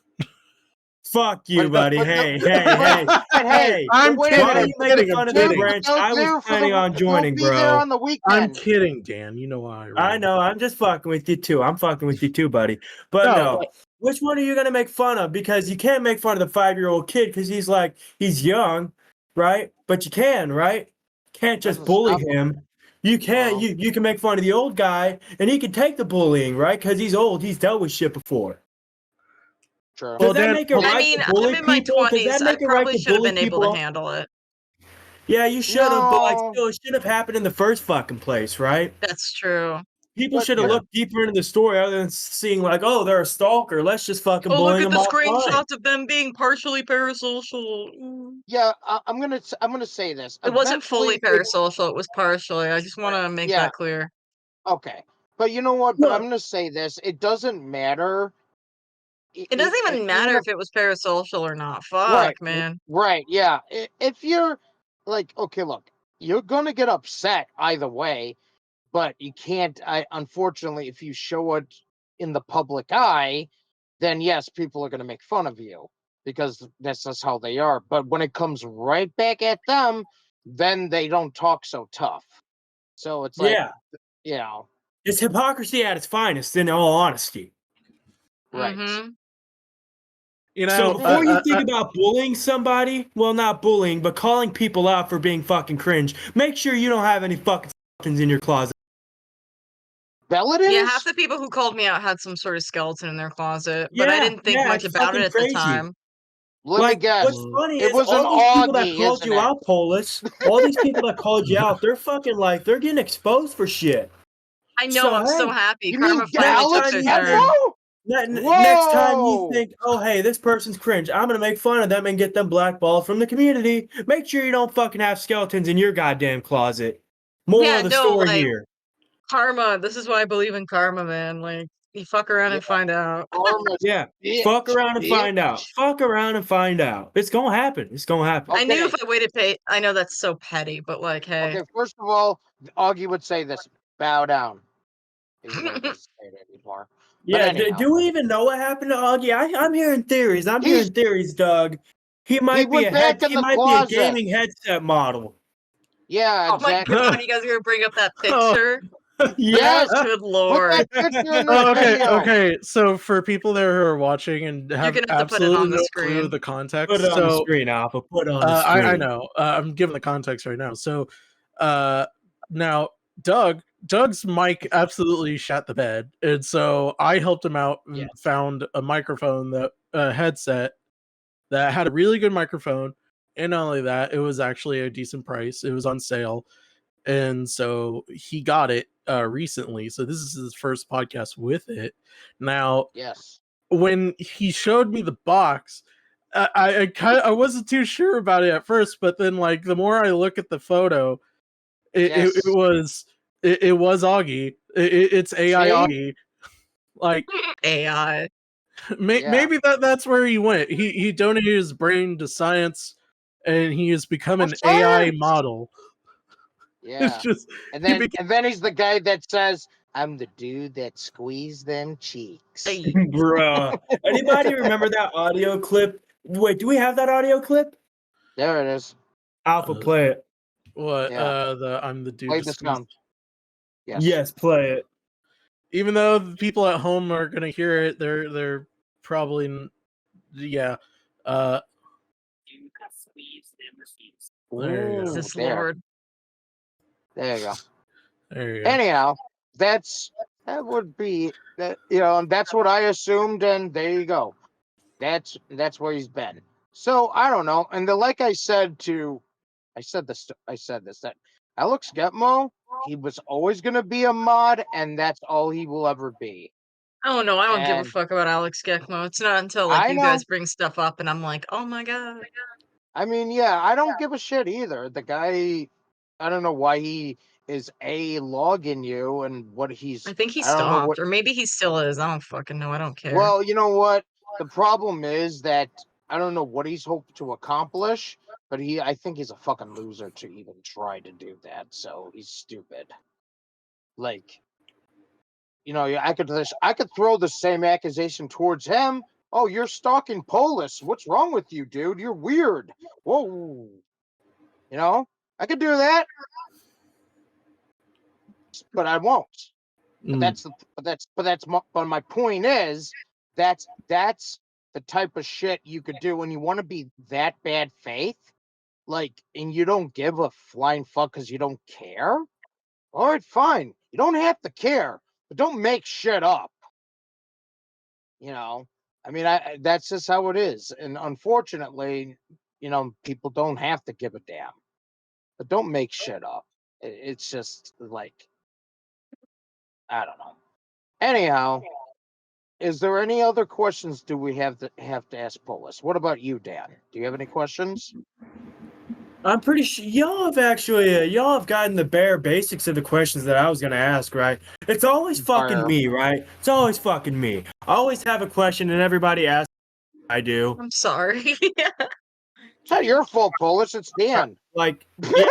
Fuck you, But- buddy. but- Hey, but- hey, hey, but- hey. I'm wait a kidding. Why are minute. you making I'm fun of the kidding. branch? They'll I was do for planning on they'll joining, be there bro. on the weekend. I'm kidding, Dan. You know why? I know. I'm just fucking with you too. I'm fucking with you too, buddy. But No, no, like- which one are you gonna make fun of? Because you can't make fun of the 5-year-old kid because he's young, right? But you can, right? Can't just Doesn't bully stop him. You can't. No. You can make fun of the old guy, and he can take the bullying, right? Because he's old. He's dealt with shit before. True. Well, Does that Dan- make it I right I mean, to bully I'm in my people? Does 20s. that I make it right probably to should have bully been able people? to handle it. Yeah, you should have, but like, No. still, it should have happened in the first fucking place, right? That's true. People But- should have Yeah. looked deeper into the story other than seeing like, oh, they're a stalker. Let's just fucking Oh, bully look at them the offline. screenshots of them being partially parasocial. Yeah, I'm gonna say this. It wasn't fully Eventually, parasocial, it was partially. I just want to make Yeah. that clear. Okay, but you know what? But Look. I'm gonna say this. It doesn't matter. It doesn't even matter if it was parasocial or not. Fuck, Right. man. Right. Yeah. If you're like, okay, look, you're gonna get upset either way, but you can't. Unfortunately, if you show it in the public eye, then yes, people are gonna make fun of you because that's just how they are. But when it comes right back at them, then they don't talk so tough. So it's like, you know, it's hypocrisy at its finest. In all honesty, right. Mhm. You so know, before you think about bullying somebody, well, not bullying, but calling people out for being fucking cringe, make sure you don't have any fucking skeletons in your closet. Skeletons? Yeah, half the people who called me out had some sort of skeleton in their closet, but I Yeah, didn't think yeah, much it's about it fucking at the crazy. time. Let me guess. What's funny It is was an all these people that Augie, called isn't you it? out, Polus, all these people that called you out, they're fucking like, they're getting exposed for shit. I know, So, I'm so hey, happy. You Karma mean finally took Alex their you turn. Gecko? Next time you Whoa! think, oh, hey, this person's cringe, I'm gonna make fun of them and get them blackballed from the community. Make sure you don't fucking have skeletons in your goddamn closet. Moral Yeah, of the no, story like, here. karma. This is why I believe in karma, man. Like, you fuck around and Yeah. find out. Karma's Yeah, bitch, fuck around and find out. bitch. Fuck around and find out. It's gonna happen. It's gonna happen. I knew Okay. if I waited I know that's so petty, but like, hey. Okay, first of all, Augie would say this: bow down. Even though he doesn't say it anymore. But Yeah, anyhow, do we even know what happened to Augie? I'm hearing theories. I'm He's- hearing theories, Doug. He might be went back in he the might be a closet. gaming headset model. Yeah, Oh my exactly. god, you guys are gonna bring up that Oh. picture? Yes, Good put lord. that picture in the Oh, okay, video. okay. So for people there who are watching and have gonna have to put it absolutely on the no clue screen. of the context, Put it on the so screen, Alpha. Put it on the screen. I know. I'm giving the context right now. So now Doug's mic absolutely shat the bed, and so I helped him out and Yeah. found a microphone a headset that had a really good microphone, and not only that, it was actually a decent price. It was on sale, and so he got it recently. So this is his first podcast with it. Now, Yes. when he showed me the box, I wasn't too sure about it at first, but then like the more I look at the photo, it Yes. was Augie. It's AI See? Augie. Like AI. Yeah. maybe that's where he went. He donated his brain to science, and he has become an AI science! model. It's Yeah. just And he then became, and then he's the guy that says, "I'm the dude that squeezed them cheeks." Hey. Bruh. Anybody remember that audio clip? Wait, do we have that audio clip? There it is. Alpha, play it. what Yeah. I'm the dude. Play to the squeeze- sound. Yes. Yes, play it. Even though the people at home are gonna hear it, they're probably yeah. There you go. Ooh, Jesus there. Lord. There you go. There you go. Anyhow, that would be that, and that's what I assumed, and there you go. That's where he's been. So I don't know. And like I said this that Alex Getmo, he was always gonna be a mod, and that's all he will ever be. Oh no, I don't give a And fuck about Alex Gekmo. It's not until like I you know. guys bring stuff up and I'm like, oh my god. I mean, yeah, I don't give a shit either. The guy, I don't know why he is logging you and what he's. I think he I don't know what. stopped, or maybe he still is. I don't fucking know. I don't care. Well, you know what? The problem is that I don't know what he's hoping to accomplish, but I think he's a fucking loser to even try to do that. So he's stupid. Like, I could throw the same accusation towards him. Oh, you're stalking Polus. What's wrong with you, dude? You're weird. Whoa. I could do that, but I won't. But but my point is that's the type of shit you could do when you want to be that bad faith, like, and you don't give a flying fuck because you don't care. All right, fine. You don't have to care, but don't make shit up. I mean, that's just how it is, and unfortunately, people don't have to give a damn, but don't make shit up. It's just like, I don't know. Anyhow, is there any other questions do we have to ask Polus? What about you, Dan? Do you have any questions? I'm pretty sure y'all have gotten the bare basics of the questions that I was gonna ask, right? It's always fucking Fire. me, right? It's always fucking me. I always have a question and everybody asks. I do. I'm sorry. It's not your fault, Polus. It's Dan. Like, yeah,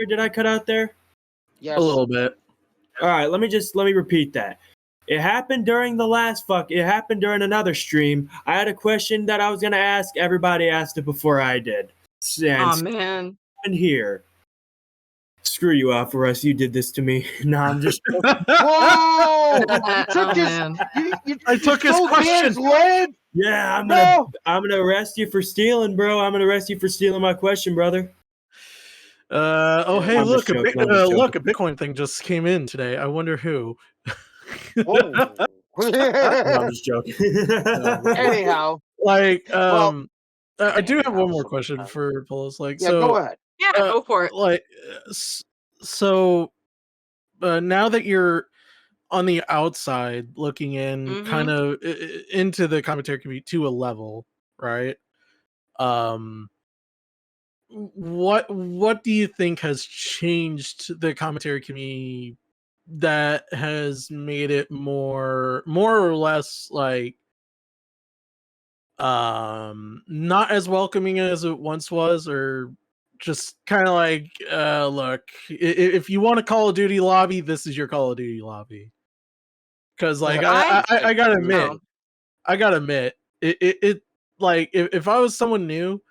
did I cut out there? Yes. A little bit. All right, let me repeat that. It happened during it happened during another stream. I had a question that I was gonna ask. Everybody asked it before I did. Oh And man. And here. Screw you, Alpharus. You did this to me. No, I'm just. Whoa! You took Oh, his. man. You I took his stole Dan's question. land. Yeah, No. I'm gonna arrest you for stealing, bro. I'm gonna arrest you for stealing my question, brother. Oh, hey, I'm look, just joking, I'm just look, a joking. Bitcoin thing just came in today. I wonder who. Whoa. No, I'm just joking. Anyhow, Like, well, I do have one more anyhow, question for Polus. Like, yeah, go so, ahead. Yeah, go for it. like, so, now that you're on the outside looking in, kind of into the commentary community to a level, right? What do you think has changed the commentary community that has made it more or less like not as welcoming as it once was, or just kind of like look, if you want a Call of Duty lobby, this is your Call of Duty lobby? Because like I gotta admit, Oh. it like if I was someone new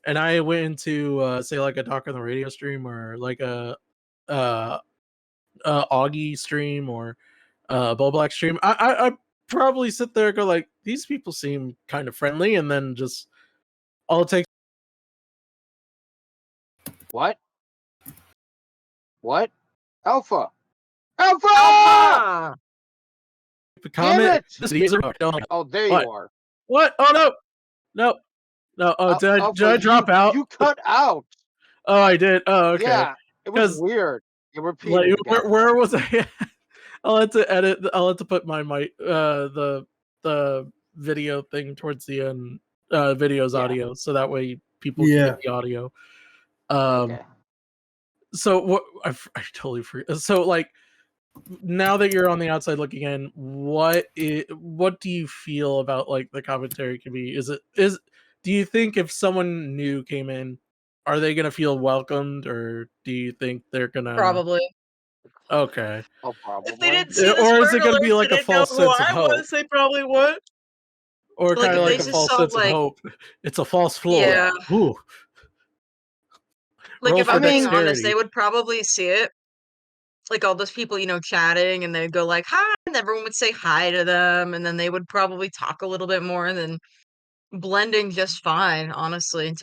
and I went into say like a Talk on the Radio stream, or like a uh Augie stream, or Bull Black stream, I'd probably sit there and go like, these people seem kind of friendly, and then just all it takes. What? What? Alpha! Alpha! Alpha! A comment. Damn it! This user, don't. Oh, there What? you are. What? Oh no. Oh, did Alpha, I drop out? You cut out. Oh, I did. Oh, okay. Yeah, it was 'Cause, weird. You repeat like, it again. where was I? I'll have to edit. I'll have to put my mic, the video thing towards the end. Video's Yeah. audio, so that way people can Yeah. get the audio. Okay. So what? I totally forget. So like, now that you're on the outside looking in, what do you feel about like the commentary community? Do you think if someone new came in, are they gonna feel welcomed, or do you think they're gonna Probably. Okay. Oh, probably. If they didn't see the Or is Spurg it gonna be alerts, like they a didn't know false who sense of I hope? was, they probably would. Or Like, kind if of they like a just false saw, sense like- of hope. It's a false floor. Yeah. Ooh. Like, Roll if for I'm being honest, dexterity. they would probably see it. Like, all those people, chatting, and they'd go like, hi, and everyone would say hi to them, and then they would probably talk a little bit more, and then blending just fine, honestly, as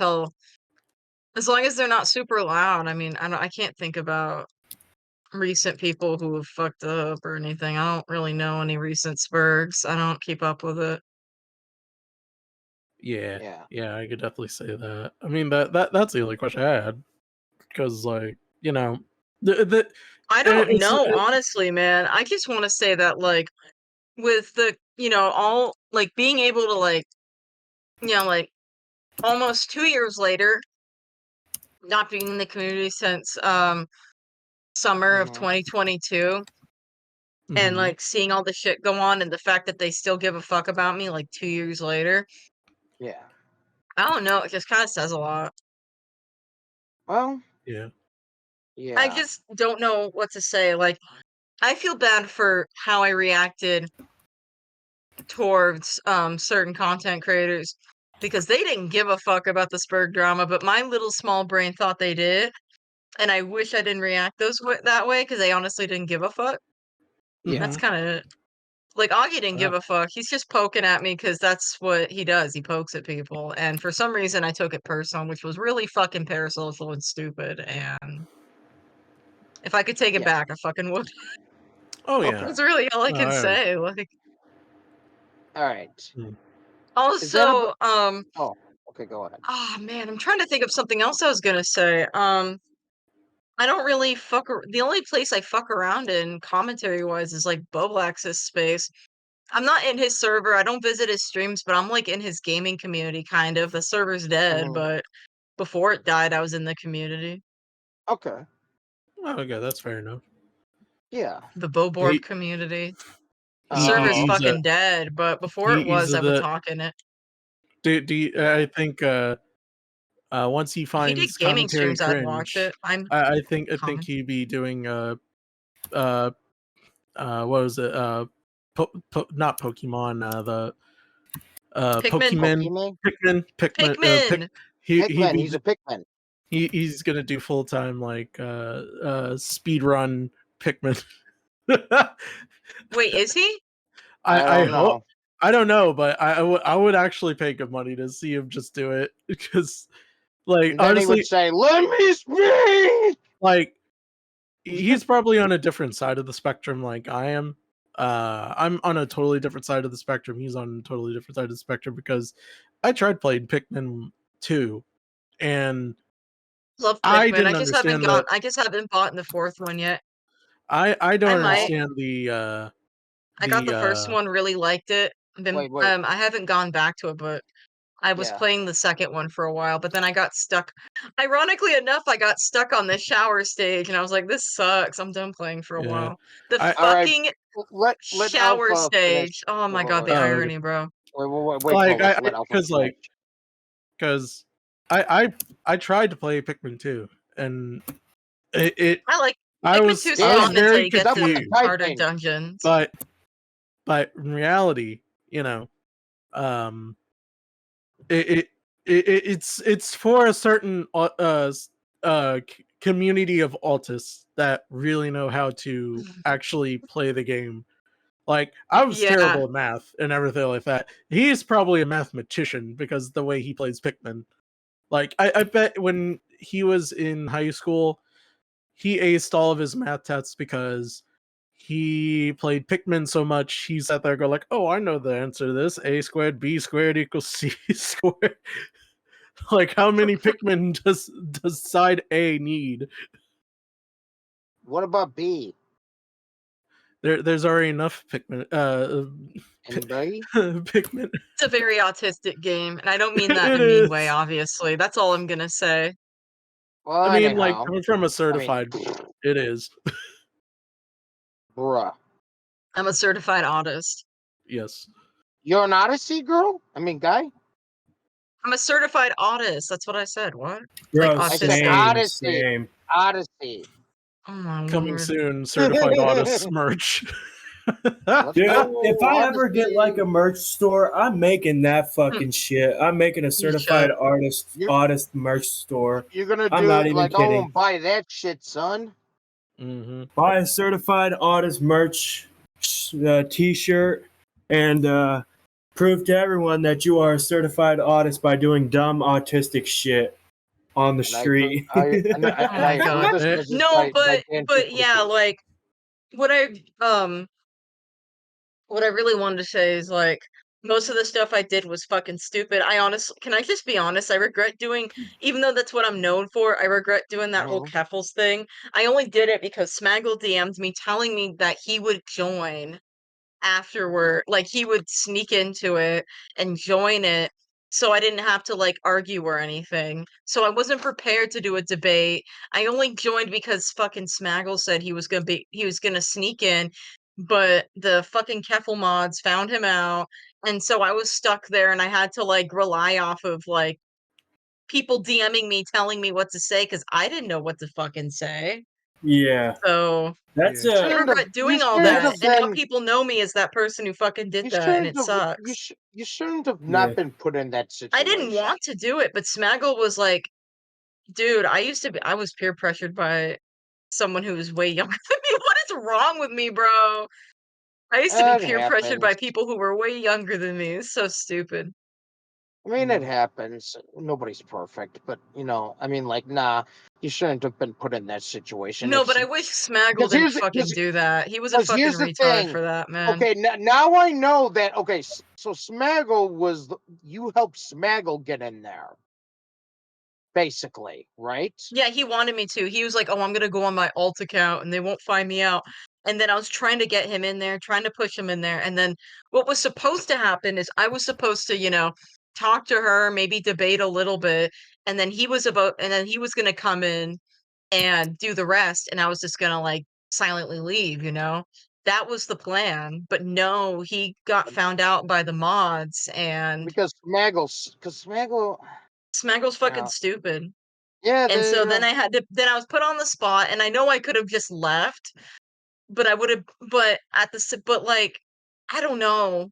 long as they're not super loud. I mean, I can't think about recent people who have fucked up or anything. I don't really know any recent Spurgs. I don't keep up with it. Yeah. Yeah. I could definitely say that. I mean, that's the only question I had, because like, I don't it's know, honestly, man. I just want to say that, like, with the, all, like, being able to, like, like, almost 2 years later, not being in the community since, summer of Mhm. 2022, and, like, seeing all the shit go on, and the fact that they still give a fuck about me, like, 2 years later, Yeah. I don't know, it just kinda says a lot. Well, yeah. yeah. I just don't know what to say, like, I feel bad for how I reacted towards, certain content creators, because they didn't give a fuck about the Spurg drama, but my little small brain thought they did, and I wish I didn't react that way, because I honestly didn't give a fuck. Yeah. That's kinda it. Like, Augie didn't give a fuck, he's just poking at me because that's what he does, he pokes at people, and for some reason, I took it personal, which was really fucking parasocial and stupid, and if I could take it Yeah. back, I fucking would. Oh yeah. That's really all I No, can I- say, like All right. Also, Oh, okay, go ahead. ah, man, I'm trying to think of something else I was gonna say, I don't really the only place I fuck around in commentary-wise is, like, Boblax's space. I'm not in his server, I don't visit his streams, but I'm, like, in his gaming community, kind of. The server's dead, Mhm. but before it died, I was in the community. Okay. Oh, okay, that's fair enough. Yeah. The Boborb He- community. The He- server's he's fucking dead, but before it was, he's I would the- talk in it. I think once he If he finds did gaming commentary streams, I'd cringe, watch it. I think common. he'd be doing what was it, not Pokemon, the Pikmin. Pikmin. Pikmin! He'd Pikmin. be He's a Pikmin. He's gonna do full time like speed run Pikmin. Wait, is he? I I don't hope. know. I don't know, but I would actually pay good money to see him just do it because, like, And then he honestly, would say, "Let me speak." like he's probably on a different side of the spectrum like I am. I'm on a totally different side of the spectrum. He's on a totally different side of the spectrum because I tried playing Pikmin 2 and Love I Pikmin. didn't understand I just haven't bought the fourth one yet. I I don't might. understand I got the first one, really liked it. Then Wait. I haven't gone back to it, but I was Yeah. playing the second one for a while, but then I got stuck. Ironically enough, I got stuck on the shower stage and I was like, this sucks. I'm done playing for a Yeah. while. The I All right. fucking Let shower Alpha finish. stage. Oh my god, the Wait, irony, bro. like Polus, let Alpha because finish. because I tried to play Pikmin 2 and it I like Pikmin 2's fun until very you get to the confused, harder dungeons. but in reality, you know, um, it's for a certain community of autists that really know how to actually play the game. Like I was Yeah. terrible at math and everything like that. He's probably a mathematician because the way he plays Pikmin. Like I bet when he was in high school, he aced all of his math tests because he played Pikmin so much. He sat there and go like, "Oh, I know the answer to this: a squared b squared equals c squared." Like, how many Pikmin does side A need? What about B There's already enough Pikmin. and B? Pikmin. It's a very autistic game, and I don't mean that It in a mean way, is. obviously. That's all I'm gonna say. Well, I mean, like anyhow, coming from a certified, it is. bruh, I'm a certified autist. Yes. you're an Odyssey girl. I mean, guy. I'm a certified autist. That's what I said. What? Bro, Like I said autistic. Odyssey. same. Odyssey. Oh my Coming lord. soon, certified autist merch. Let's Dude, go, if I ever get like a Odyssey. merch store, I'm making that fucking shit. I'm making a certified should. artist merch store. You're gonna I'm do not even like, kidding. oh, buy that shit, son. Mm-hmm. Buy a certified artist merch t-shirt and prove to everyone that you are a certified artist by doing dumb autistic shit on the And street. I Oh my approve god. this message No, by Dan but yeah, 242. like what what I really wanted to say is like most of the stuff I did was fucking stupid. I honestly, can I just be honest? I regret doing, even though that's what I'm known for, I regret doing that whole Mhm. Keffels thing. I only did it because Smaggle DM'd me telling me that he would join afterward. Like he would sneak into it and join it. So I didn't have to like argue or anything. So I wasn't prepared to do a debate. I only joined because fucking Smaggle said he was gonna sneak in, but the fucking Keffel mods found him out, and so I was stuck there and I had to like rely off of like people DMing me telling me what to say because I didn't know what to fucking say. Yeah, So that's Yeah. I Shouldn't have. regret You doing all shouldn't that, have and now been. people know me as that person who fucking did You that, and shouldn't it have. sucks. You shouldn't have yeah. not been put in that I situation. didn't want to do it, but Smaggle was like, "Dude, I was peer pressured by someone who was way younger than me. What is wrong with me, bro? I used to be It peer pressured by happens. people who were way younger than me. It's so stupid." I mean, it happens. Nobody's perfect, but I mean, like, nah, you shouldn't have been put in that situation. No, but I wish Smaggle Because didn't fucking do that. He was a fucking here's the retard thing. for that, man. Okay, now I know that. Okay, so Smaggle you helped Smaggle get in there, basically, right? Yeah, he wanted me to. He was like, "Oh, I'm gonna go on my alt account and they won't find me out." And then I was trying to get him in there, trying to push him in there. And then what was supposed to happen is I was supposed to, talk to her, maybe debate a little bit, and then he was gonna come in and do the rest, and I was just gonna like silently leave, you know? That was the plan. But no, he got found out by the mods and Because Smaggle, Smaggle's fucking yeah, stupid. yeah, And so then I was put on the spot and I know I could have just left, but I would have but like I don't know.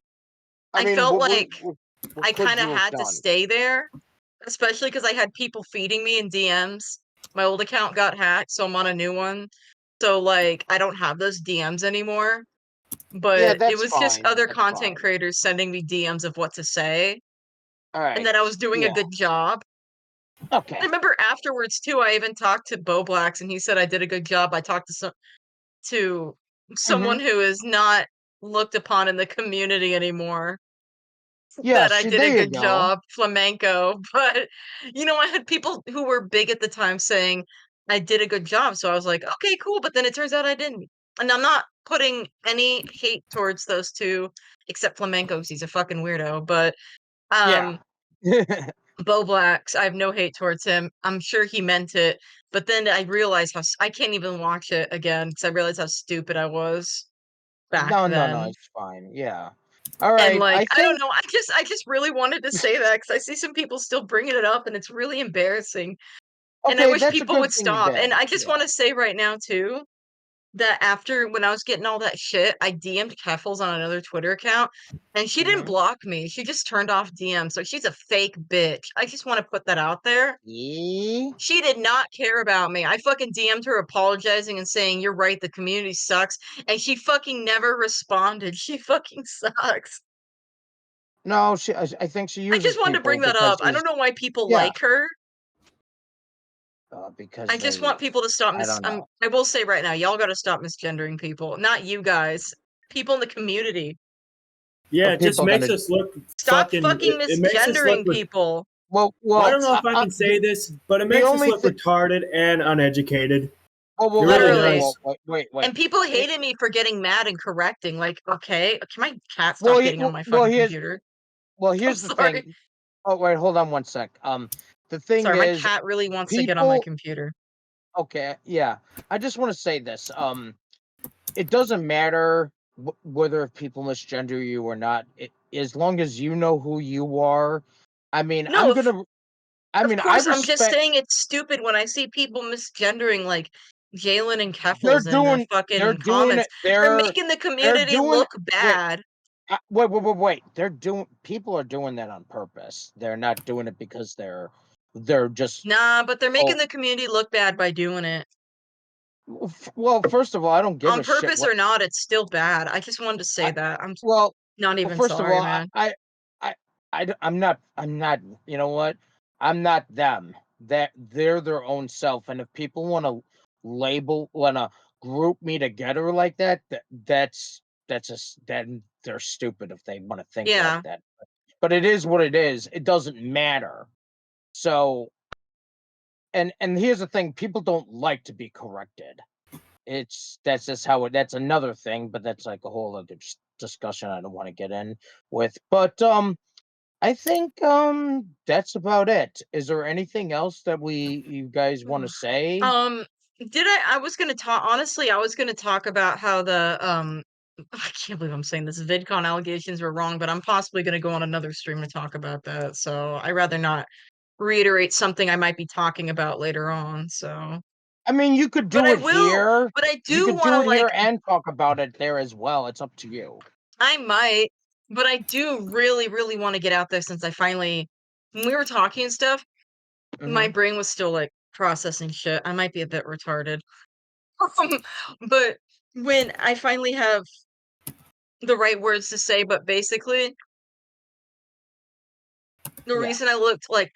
I I mean, felt like what I could kind of you have had to done? stay there especially because I had people feeding me in DMs. My old account got hacked, so I'm on a new one. So like I don't have those DMs anymore. Yeah, But it that's was just fine. other That's content fine. creators sending me DMs of what to say, All and right. that I was doing a Yeah. good job. Okay. I remember afterwards too, I even talked to Bo Blacks and he said I did a good job. I talked to Mm-hmm. someone who is not looked upon in the community anymore. Yeah. That I See, did a there you good go. job, flamenco. But I had people who were big at the time saying I did a good job. So I was like, okay, cool. But then it turns out I didn't. And I'm not putting any hate towards those two, except flamenco, 'cause he's a fucking weirdo. But Yeah. Bo Blacks, I have no hate towards him. I'm sure he meant it. But then I realized I can't even watch it again because I realized how stupid I was back No, no, no. then. It's fine. Yeah. All And right. I like, I don't think. know, I just really wanted to say that because I see some people still bringing it up and it's really embarrassing. And I Okay, wish that's a people good would thing you stop. did. And I just Yeah. want to say right now too that after when I was getting all that shit, I DM'd Keffels on another Twitter account and she didn't Mm-hmm. block me. She just turned off DM. So she's a fake bitch. I just want to put that out there. Yeah. She did not care about me. I fucking DM'd her apologizing and saying, "You're right, the community sucks." And she fucking never responded. She fucking sucks. No, I think she I uses just wanted to people bring that because up. I she's don't know why people yeah, like her. because I just they want people to stop I don't know. I will say right now, y'all gotta stop misgendering people. Not you guys. People in the community. Yeah, But it just people are makes gonna us look Stop fucking. fucking It makes us look. misgendering people. well, Well, I well, don't know if I can say this, but it the makes us only look thing. retarded and uneducated. Well, It really Literally. does. wait. And people It, hated me for getting mad and correcting. Like, okay, can my cat stop getting on my fucking computer? I'm here's the sorry. thing. Oh wait, hold on one sec. The thing Sorry, my is, cat really wants to get on my people. computer. Okay, yeah. I just want to say this. It doesn't matter whether people misgender you or not. As long as you know who you are. I mean, No, of I course, I'm just respect. saying it's stupid when I see people misgendering like Jalen and They're Keffels in the doing. They're fucking doing comments. it. They're making the They're community doing. look Wait. bad. Wait. They're doing. People are doing that on purpose. They're not doing it because they're just. Nah, but they're making Oh, the community look bad by doing it. well. First of all, I don't give On a shit purpose what. or not, it's still bad. I just wanted to say I that. I'm well. not Well, even first of sorry, all, man. I'm not. I'm not. You know what? I'm not them. That they're their own self, and if people want to group me together like that, that's just then they're stupid if they want to think like Yeah. that. But it is what it is. It doesn't matter. So, and here's the thing: people don't like to be corrected. That's just how it. That's another thing, but that's like a whole other discussion I don't want to get in with. But I think that's about it. Is there anything else that you guys want to say? Um, I was gonna talk honestly, I was gonna talk about how the I can't believe I'm saying this VidCon allegations were wrong, but I'm possibly gonna go on another stream to talk about that. So I rather not reiterate something I might be talking about later on. So I mean, you could but do it here. I You do could do wanna it here like and talk about it there as well. It's up to you. I might, but I do really, really want to get out there since I finally when we were talking and stuff, my Hmm. brain was still like processing shit. I might be a bit retarded. But when I finally have the right words to say, but basically, the Yeah. reason I looked like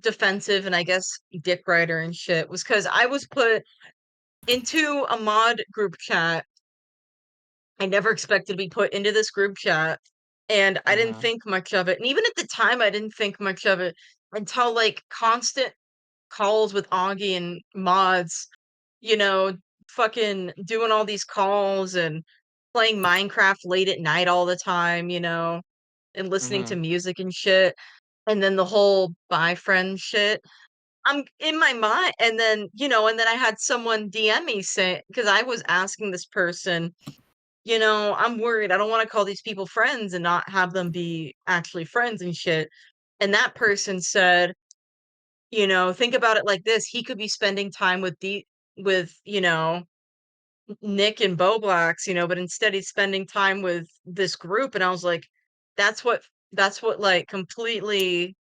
defensive and I guess dick rider and shit was because I was put into a mod group chat. I never expected to be put into this group chat, and I didn't Hmm. think much of it. And even at the time, I didn't think much of it until like constant calls with Augie and mods, you know, fucking doing all these calls and playing Minecraft late at night all the time, and listening to Hmm. music and shit. And then the whole bye friend shit. I'm in my mind. And then I had someone DM me say, because I was asking this person, I'm worried. I don't want to call these people friends and not have them be actually friends and shit. And that person said, think about it like this. He could be spending time with Nick and Bo Blacks, but instead he's spending time with this group. And I was like, that's what like completely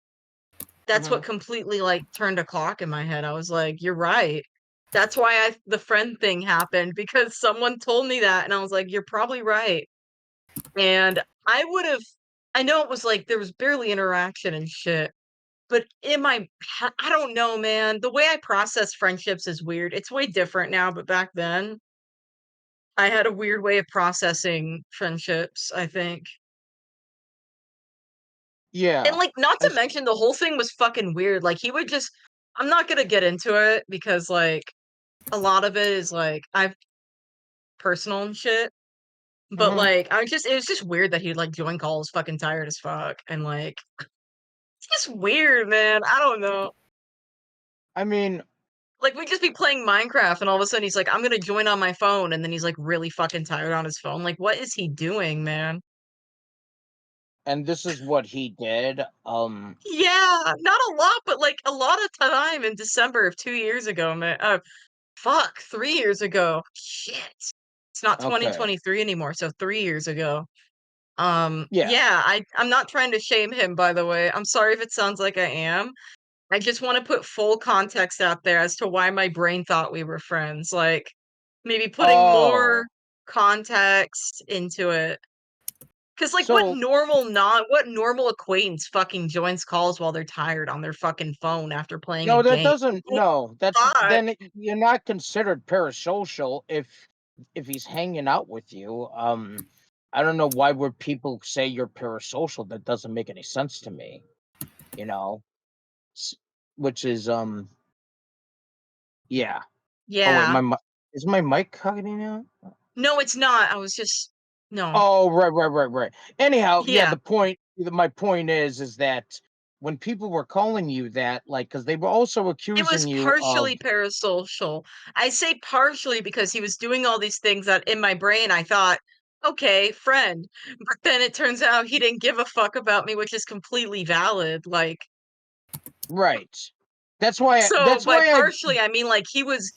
That's what completely like turned a clock in my head. I was like, "You're right." That's why the friend thing happened because someone told me that, and I was like, "You're probably right." And I know it was like there was barely interaction and shit, but I don't know, man. The way I process friendships is weird. It's way different now, but back then, I had a weird way of processing friendships, I think. And Yeah. like, not I to s- mention the whole thing was fucking weird. Like, he would just I'm not gonna get into it because like a lot of it is like I've personal and shit. But mhm. like it was just weird that he'd like join calls fucking tired as fuck and like it's just weird, man. I don't know. I mean, Like we'd just be playing Minecraft and all of a sudden he's like, I'm gonna join on my phone, and then he's like really fucking tired on his phone. Like, what is he doing, man? and this is what he did. Yeah, not a lot, but like a lot of time in December of 2 years ago, man. Fuck, 3 years ago. Shit. It's not Okay. 2023 anymore, so 3 years ago. Yeah. Yeah, I'm not trying to shame him, by the way. I'm sorry if it sounds like I am. I just want to put full context out there as to why my brain thought we were friends. Like, maybe putting more Oh. context into it. Cause like So what normal acquaintance fucking joins calls while they're tired on their fucking phone after playing a no, that game? doesn't. Oh No, that's god. then you're not considered parasocial if he's hanging out with you. I don't know why would people say you're parasocial. That doesn't make any sense to me. You know, S- which is yeah. Oh wait, Yeah. is my mic cutting out? No, it's not. I was just no. Oh, right. Anyhow, yeah, Yeah. my point is that when people were calling you that, like, because they were also It was accusing you of partially parasocial. I say partially because he was doing all these things that in my brain I thought, "Okay, friend." But then it turns out he didn't give a fuck about me, which is completely valid. Like, right. so That's by why I partially, I mean like he was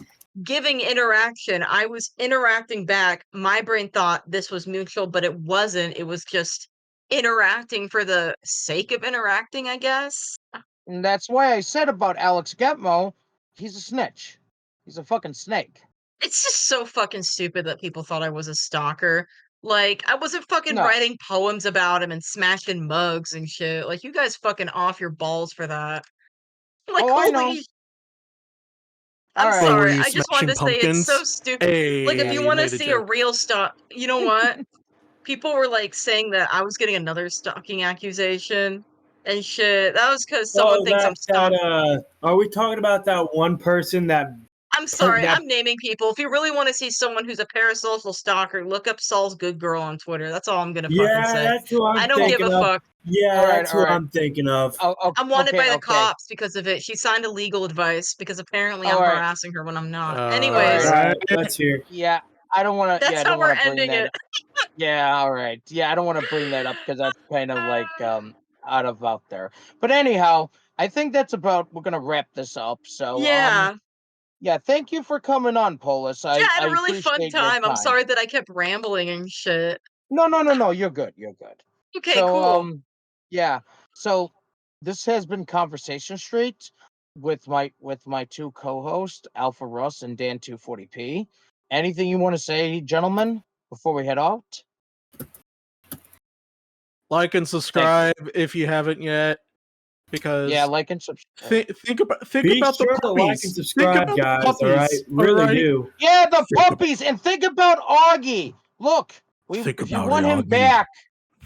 giving interaction. I was interacting back. My brain thought this was mutual, but it wasn't. It was just interacting for the sake of interacting, I guess. and that's why I said about Alex Getmo, he's a snitch. He's a fucking snake. It's just so fucking stupid that people thought I was a stalker. Like, I wasn't fucking No. writing poems about him and smashing mugs and shit. Like, you guys fucking off your balls for that. Like, Oh, I know. holy All I'm right. Or were sorry. you I just wanted smashing to say it's so pumpkins? stupid. Like, if Hey, you you wanna made a see a joke. real you know what? People were, like, saying that I was getting another stalking accusation and shit. That was because someone Oh, thinks I'm stalking. are we talking about that one person I'm sorry, that I'm naming people. If you really wanna see someone who's a parasocial stalker, look up Saul's Good Girl on Twitter. That's all I'm gonna fucking Yeah, say. that's who I I'm don't give thinking a of. fuck. Yeah, All right. that's All who right. I'm thinking of. Oh, I'm wanted by the okay. cops because of it. She signed a legal advice because apparently All I'm right. harassing her when I'm not. All Anyways, right. Alright, let's hear. Yeah, I don't want to. Yeah, that's I how don't want we're to bring ending that. it. Yeah, all right. Yeah, I don't want to bring that up because that's kind of like out there. But anyhow, I think that's about we're gonna wrap this up. So Yeah. yeah, thank you for coming on, Polus. Yeah, I I had a really fun appreciate your time. I'm time. sorry that I kept rambling and shit. No, you're good. You're good. Okay, So cool. yeah. So this has been Conversation Street with my two co-hosts, Alpha Russ and Dan 240p. Anything you want to say, gentlemen, before we head out? Like and Thank you. subscribe if you haven't yet, Yeah, because like and subscribe. think Be about the sure to like and puppies. Think subscribe, about the guys. All right, puppies. All really right. do. Yeah, the Think, puppies, and think about Augie. Look, think if you about it, want him Augie. back,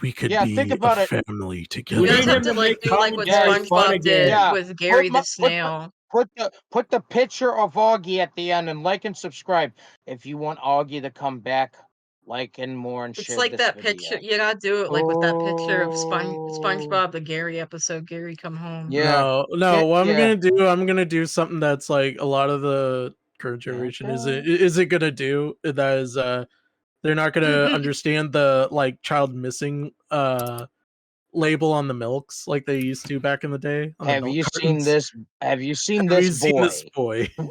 We could yeah, think be a about it. family We together. You guys need have him to to like make do like what commentary Yes, fun SpongeBob did again. yeah. with Gary the Snail. Put the picture of Augie at the end and like and subscribe if you want Augie to come back. Like and more and It's share like this that picture. video. You gotta do it like with that picture of Oh, SpongeBob the Gary episode. Gary come home. yeah, No. What yeah. I'm gonna do something that's like a lot of the current generation isn't gonna do. That is, they're not gonna understand the like child missing label on the milks like they used to back in the day on the Have milk you seen cartons. this? Have you seen Have this you seen this boy? boy?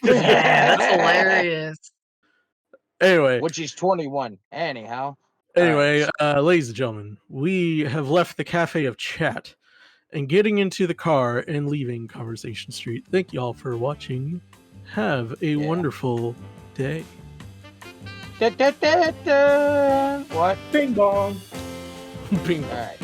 That's hilarious. Anyway, Which is 21. Anyhow. All right. ladies and gentlemen, we have left the cafe of chat, and getting into the car and leaving Conversation Street. Thank you all for watching. Have a wonderful day. Da, da, da, da. What? Bing bong. Bing. All right.